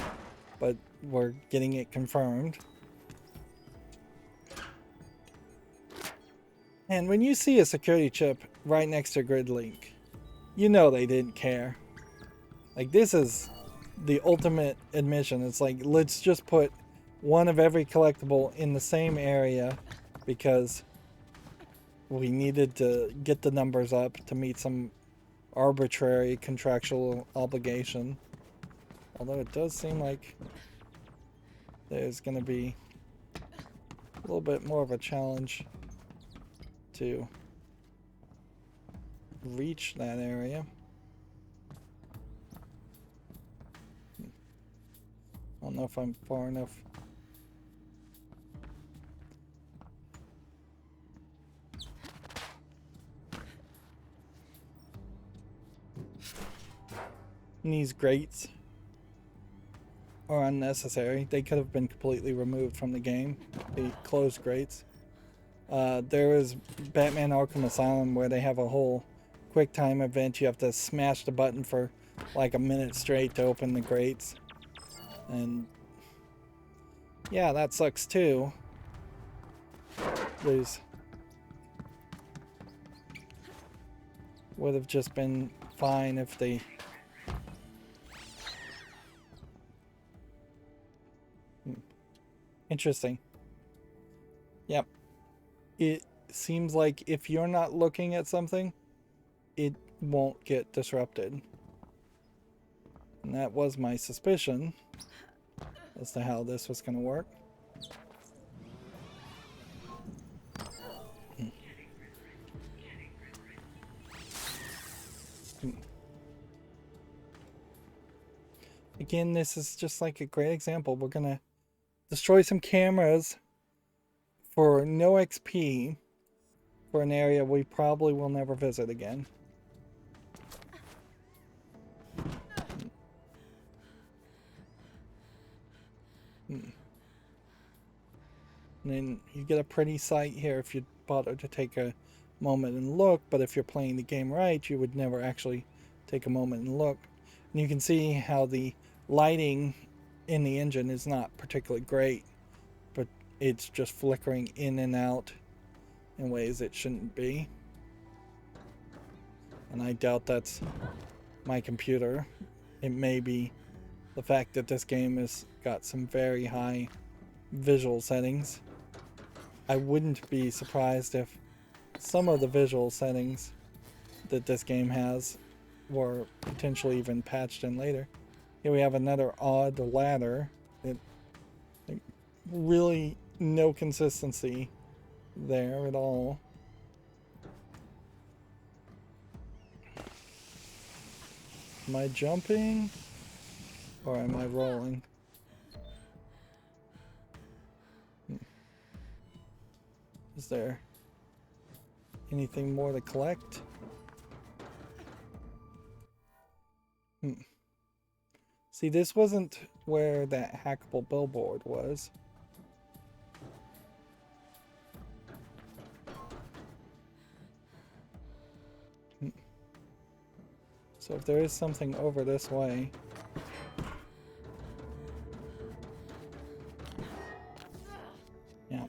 Speaker 1: but we're getting it confirmed. And when you see a security chip right next to grid link, you know they didn't care. Like, this is the ultimate admission. It's like, let's just put one of every collectible in the same area because we needed to get the numbers up to meet some arbitrary contractual obligation. Although it does seem like there's going to be a little bit more of a challenge to reach that area. I don't know if I'm far enough. And these grates are unnecessary. They could have been completely removed from the game. The closed grates. There is Batman Arkham Asylum where they have a whole quick time event. You have to smash the button for like a minute straight to open the grates. And yeah, that sucks too. These would have just been fine if they Interesting. Yep. It seems like if you're not looking at something, it won't get disrupted. And that was my suspicion as to how this was going to work. Again, this is just like a great example. We're going to destroy some cameras for no XP for an area we probably will never visit again. And then you get a pretty sight here if you bother to take a moment and look, but if you're playing the game right, you would never actually take a moment and look. And you can see how the lighting in the engine is not particularly great, but it's just flickering in and out in ways it shouldn't be. And I doubt that's my computer. It may be the fact that this game has got some very high visual settings. I wouldn't be surprised if some of the visual settings that this game has were potentially even patched in later. Here we have another odd ladder. It, like, really no consistency there at all. Am I jumping or am I rolling? Is there anything more to collect? See, this wasn't where that hackable billboard was. So if there is something over this way... Yeah.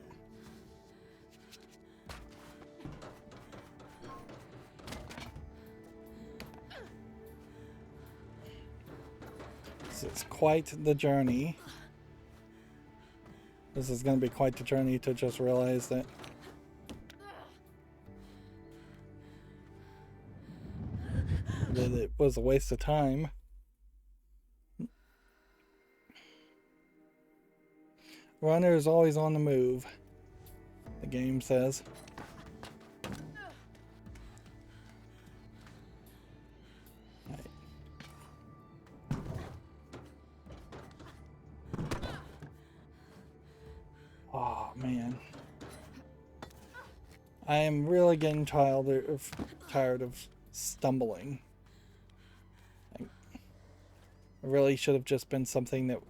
Speaker 1: This is quite the journey. This is going to be quite the journey to just realize that it was a waste of time. Runner is always on the move, the game says. Right. Oh man, I am really getting tired of stumbling. It really should have just been something that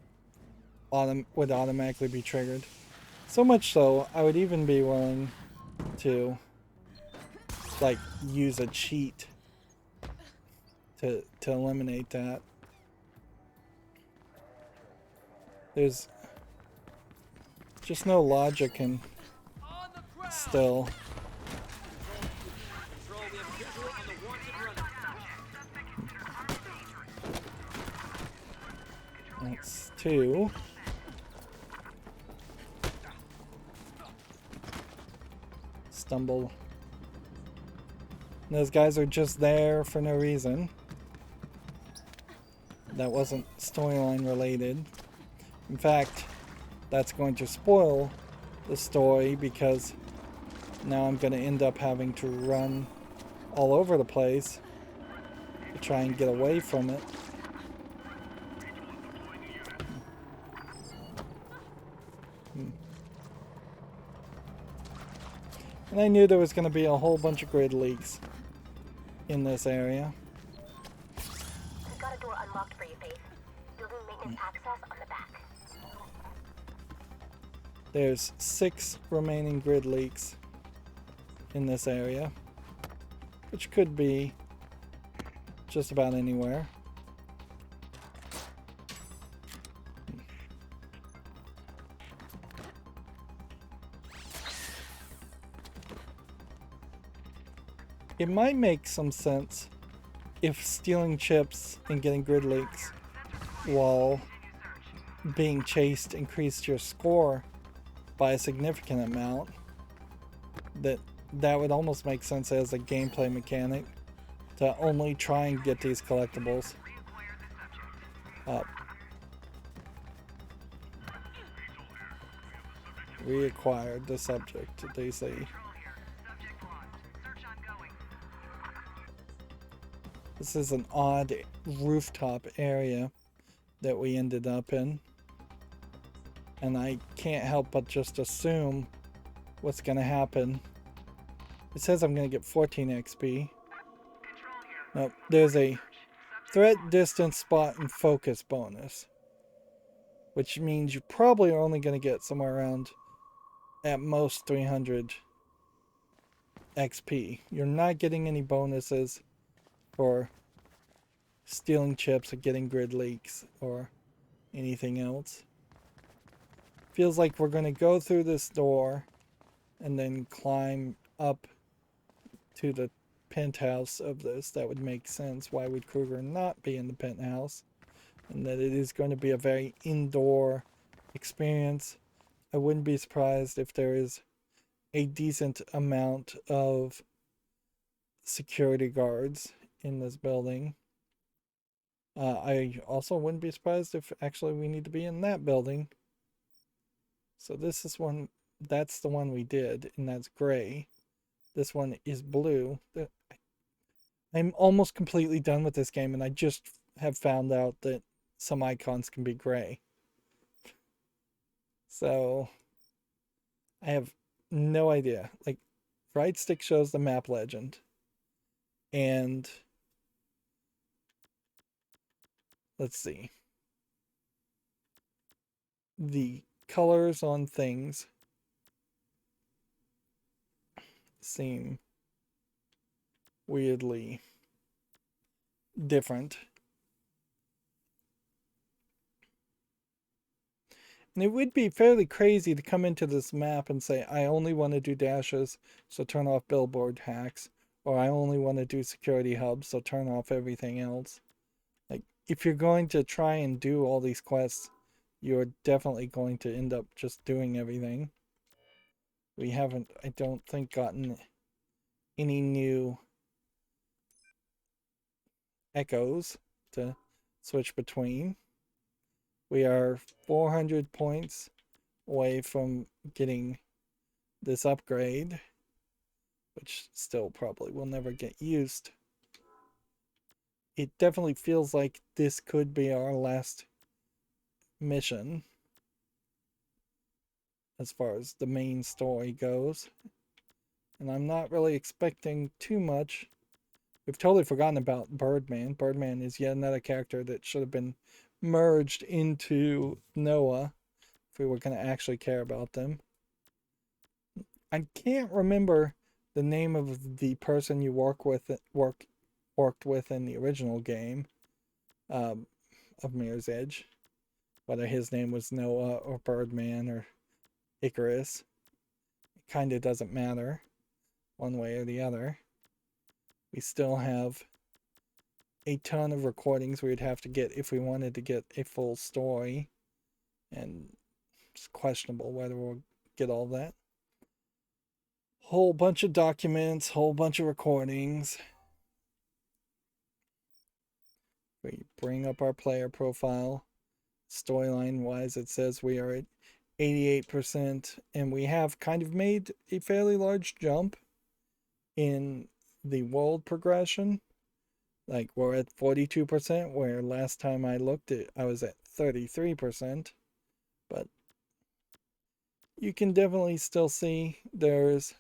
Speaker 1: would automatically be triggered. So much so, I would even be willing to like use a cheat to eliminate that. There's just no logic in still. That's 2. Stumble. Those guys are just there for no reason. That wasn't storyline related. In fact, that's going to spoil the story because now I'm going to end up having to run all over the place to try and get away from it. And I knew there was going to be a whole bunch of grid leaks in this area.
Speaker 2: We've got a door unlocked for you, Faith. Building maintenance access on the back.
Speaker 1: There's 6 remaining grid leaks in this area, which could be just about anywhere. It might make some sense if stealing chips and getting grid leaks while being chased increased your score by a significant amount. That would almost make sense as a gameplay mechanic to only try and get these collectibles up. Reacquired the subject, they say. This is an odd rooftop area that we ended up in. And I can't help but just assume what's going to happen. It says I'm going to get 14 XP. Nope, there's a threat, distance, spot, and focus bonus. Which means you probably are only going to get somewhere around, at most, 300 XP. You're not getting any bonuses for stealing chips or getting grid leaks or anything else. Feels like we're going to go through this door and then climb up to the penthouse of this. That would make sense. Why would Kruger not be in the penthouse? And that it is going to be a very indoor experience. I wouldn't be surprised if there is a decent amount of security guards in this building. I also wouldn't be surprised if actually we need to be in that building. So this is one, that's the one we did, and that's gray. This one is blue. I'm almost completely done with this game, and I just have found out that some icons can be gray. So I have no idea. Like, right stick shows the map legend. And let's see. The colors on things seem weirdly different. And it would be fairly crazy to come into this map and say, I only want to do dashes, so turn off billboard hacks. Or I only want to do security hubs, so turn off everything else. Like, if you're going to try and do all these quests, you're definitely going to end up just doing everything. We haven't, I don't think, gotten any new echoes to switch between. We are 400 points away from getting this upgrade, which still probably will never get used. It definitely feels like this could be our last mission as far as the main story goes. And I'm not really expecting too much. We've totally forgotten about Birdman. Birdman is yet another character that should have been merged into Noah if we were going to actually care about them. I can't remember the name of the person you worked with in the original game of Mirror's Edge. Whether his name was Noah or Birdman or Icarus. It kind of doesn't matter one way or the other. We still have a ton of recordings we'd have to get if we wanted to get a full story. And it's questionable whether we'll get all that. Whole bunch of documents, whole bunch of recordings. We bring up our player profile. Storyline wise, it says we are at 88%, and we have kind of made a fairly large jump in the world progression. Like, we're at 42%, where last time I looked at, I was at 33%. But you can definitely still see there's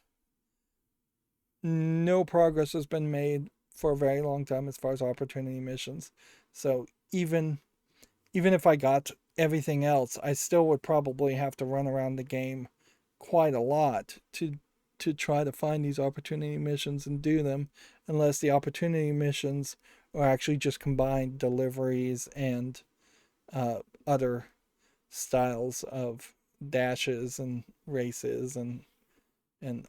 Speaker 1: no progress has been made for a very long time as far as opportunity missions. So even if I got everything else, I still would probably have to run around the game quite a lot to try to find these opportunity missions and do them, unless the opportunity missions are actually just combined deliveries and other styles of dashes and races and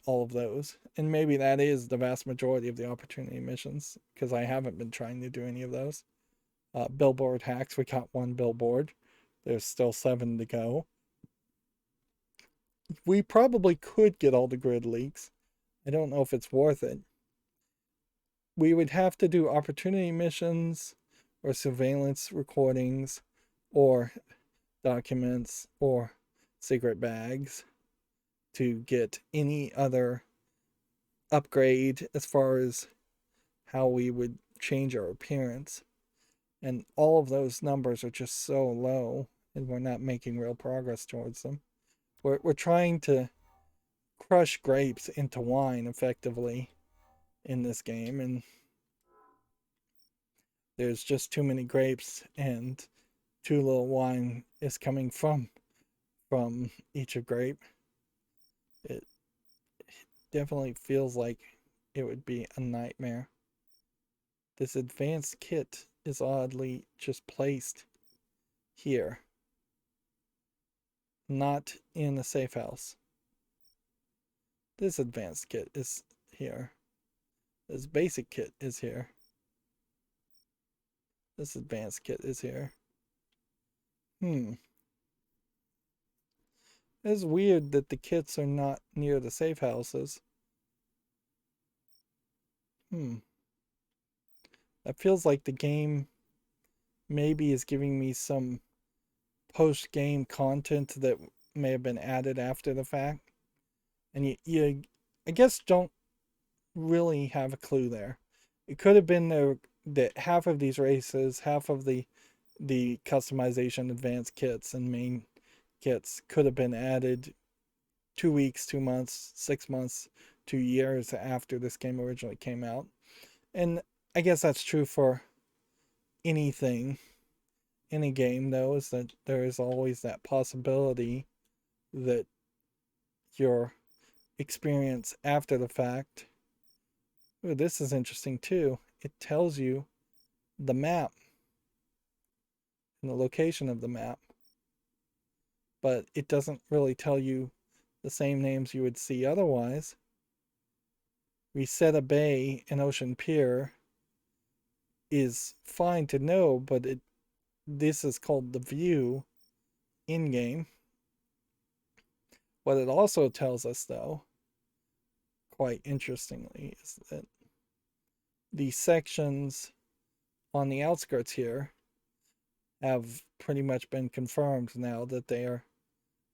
Speaker 1: all of those. And maybe that is the vast majority of the opportunity missions, because I haven't been trying to do any of those. Billboard hacks, we got 1 billboard. There's still 7 to go. We probably could get all the grid leaks. I don't know if it's worth it. We would have to do opportunity missions or surveillance recordings or documents or secret bags to get any other upgrade as far as how we would change our appearance. And all of those numbers are just so low, and we're not making real progress towards them. We're trying to crush grapes into wine effectively in this game, and there's just too many grapes, and too little wine is coming from each grape. It definitely feels like it would be a nightmare. This advanced kit is oddly just placed here, not in a safe house. This advanced kit is here. This basic kit is here. This advanced kit is here. It's weird that the kits are not near the safe houses. That feels like the game maybe is giving me some post-game content that may have been added after the fact. And you I guess, don't really have a clue there. It could have been that half of these races, half of the customization advanced kits and main kits could have been added 2 weeks, 2 months, 6 months, 2 years after this game originally came out. And I guess that's true for anything, any game, though, is that there is always that possibility that your experience after the fact. Ooh, this is interesting too. It tells you the map and the location of the map, but it doesn't really tell you the same names you would see otherwise. Reseda Bay and Ocean Pier is fine to know, but this is called the view in-game. What it also tells us, though, quite interestingly, is that the sections on the outskirts here have pretty much been confirmed now that they are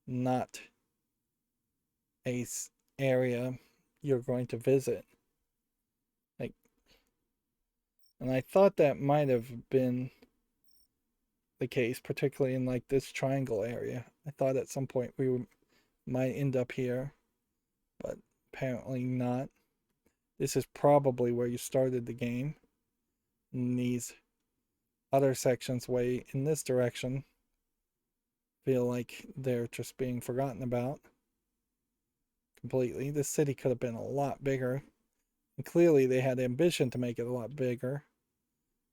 Speaker 1: not a area you're going to visit. Like, and I thought that might have been the case, particularly in like this triangle area. I thought at some point might end up here, but apparently not. This is probably where you started the game. And these other sections way in this direction feel like they're just being forgotten about completely. This city could have been a lot bigger. And clearly they had ambition to make it a lot bigger.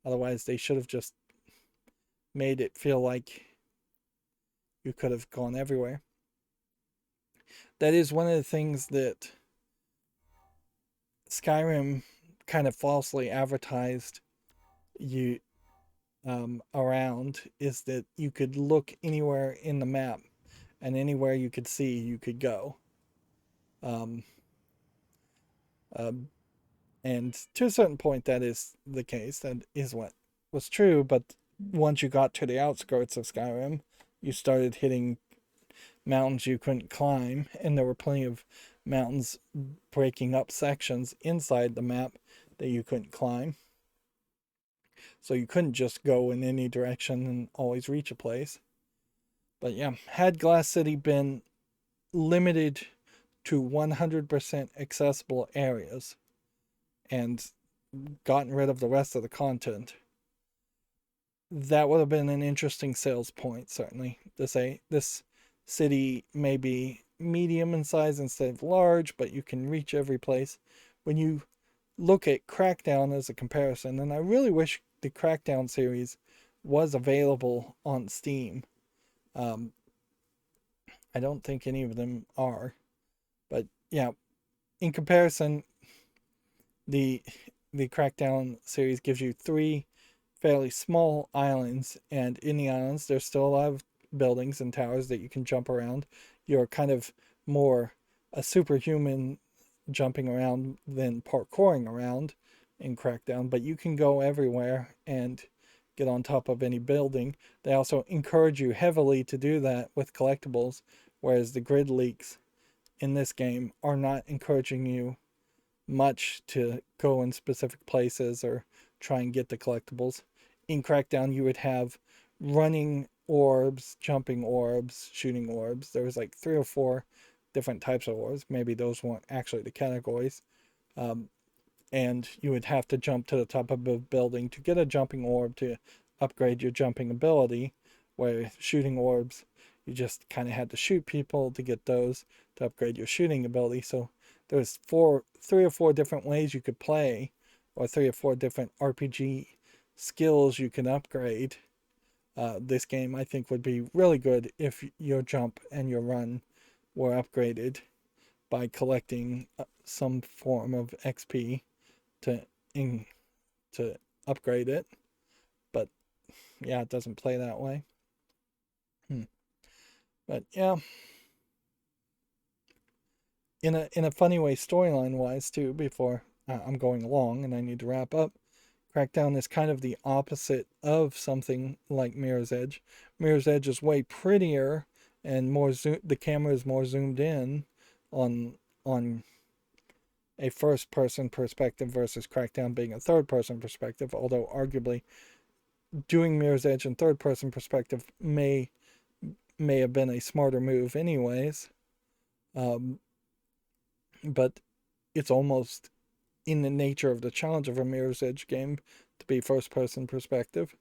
Speaker 1: Otherwise they should have just made it feel like you could have gone everywhere. That is one of the things that Skyrim kind of falsely advertised you around, is that you could look anywhere in the map and anywhere you could see you could go. And to a certain point that is the case, that is what was true, but once you got to the outskirts of Skyrim, you started hitting mountains you couldn't climb, and there were plenty of mountains breaking up sections inside the map that you couldn't climb. So you couldn't just go in any direction and always reach a place. But yeah, had Glass City been limited to 100% accessible areas and gotten rid of the rest of the content, that would have been an interesting sales point, certainly, to say this city may be medium in size instead of large, but you can reach every place. When you look at Crackdown as a comparison, and I really wish the Crackdown series was available on Steam. I don't think any of them are, but yeah, in comparison, the Crackdown series gives you 3 fairly small islands, and in the islands there's still a lot of buildings and towers that you can jump around. You're kind of more a superhuman jumping around than parkouring around in Crackdown, but you can go everywhere and get on top of any building. They also encourage you heavily to do that with collectibles, whereas the grid leaks in this game are not encouraging you much to go in specific places or try and get the collectibles. In Crackdown, you would have running orbs, jumping orbs, shooting orbs. There was like 3 or 4 different types of orbs. Maybe those weren't actually the categories. And you would have to jump to the top of a building to get a jumping orb to upgrade your jumping ability, where shooting orbs, you just kind of had to shoot people to get those to upgrade your shooting ability. So there's 3 or 4 different ways you could play, or 3 or 4 different RPG skills you can upgrade. This game, I think, would be really good if your jump and your run were upgraded by collecting some form of XP to upgrade it. But yeah, it doesn't play that way. But yeah, in a funny way, storyline wise too, before I'm going along and I need to wrap up. Crackdown is kind of the opposite of something like Mirror's Edge. Mirror's Edge is way prettier and more the camera is more zoomed in on a first person perspective versus Crackdown being a third person perspective, although arguably doing Mirror's Edge in third person perspective may have been a smarter move anyways. But it's almost in the nature of the challenge of a Mirror's Edge game to be first person perspective.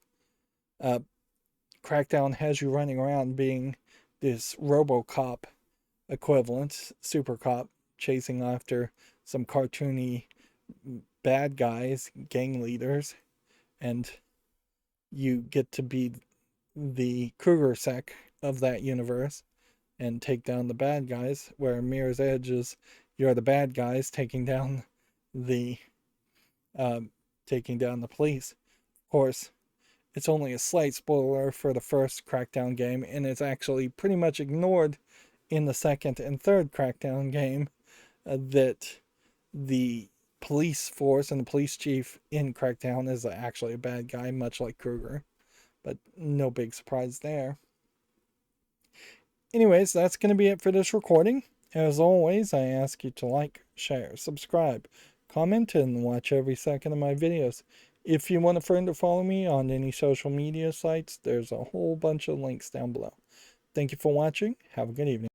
Speaker 1: Crackdown has you running around being this RoboCop equivalent, super cop, chasing after some cartoony bad guys, gang leaders, and you get to be the Kruger sec of that universe and take down the bad guys, where Mirror's Edge is you're the bad guys taking down the police. Of course, it's only a slight spoiler for the first Crackdown game, and it's actually pretty much ignored in the second and third Crackdown game that the police force and the police chief in Crackdown is actually a bad guy, much like Kruger. But no big surprise there. Anyways, that's going to be it for this recording. As always, I ask you to like, share, subscribe, comment, and watch every second of my videos. If you want a friend to follow me on any social media sites, there's a whole bunch of links down below. Thank you for watching. Have a good evening.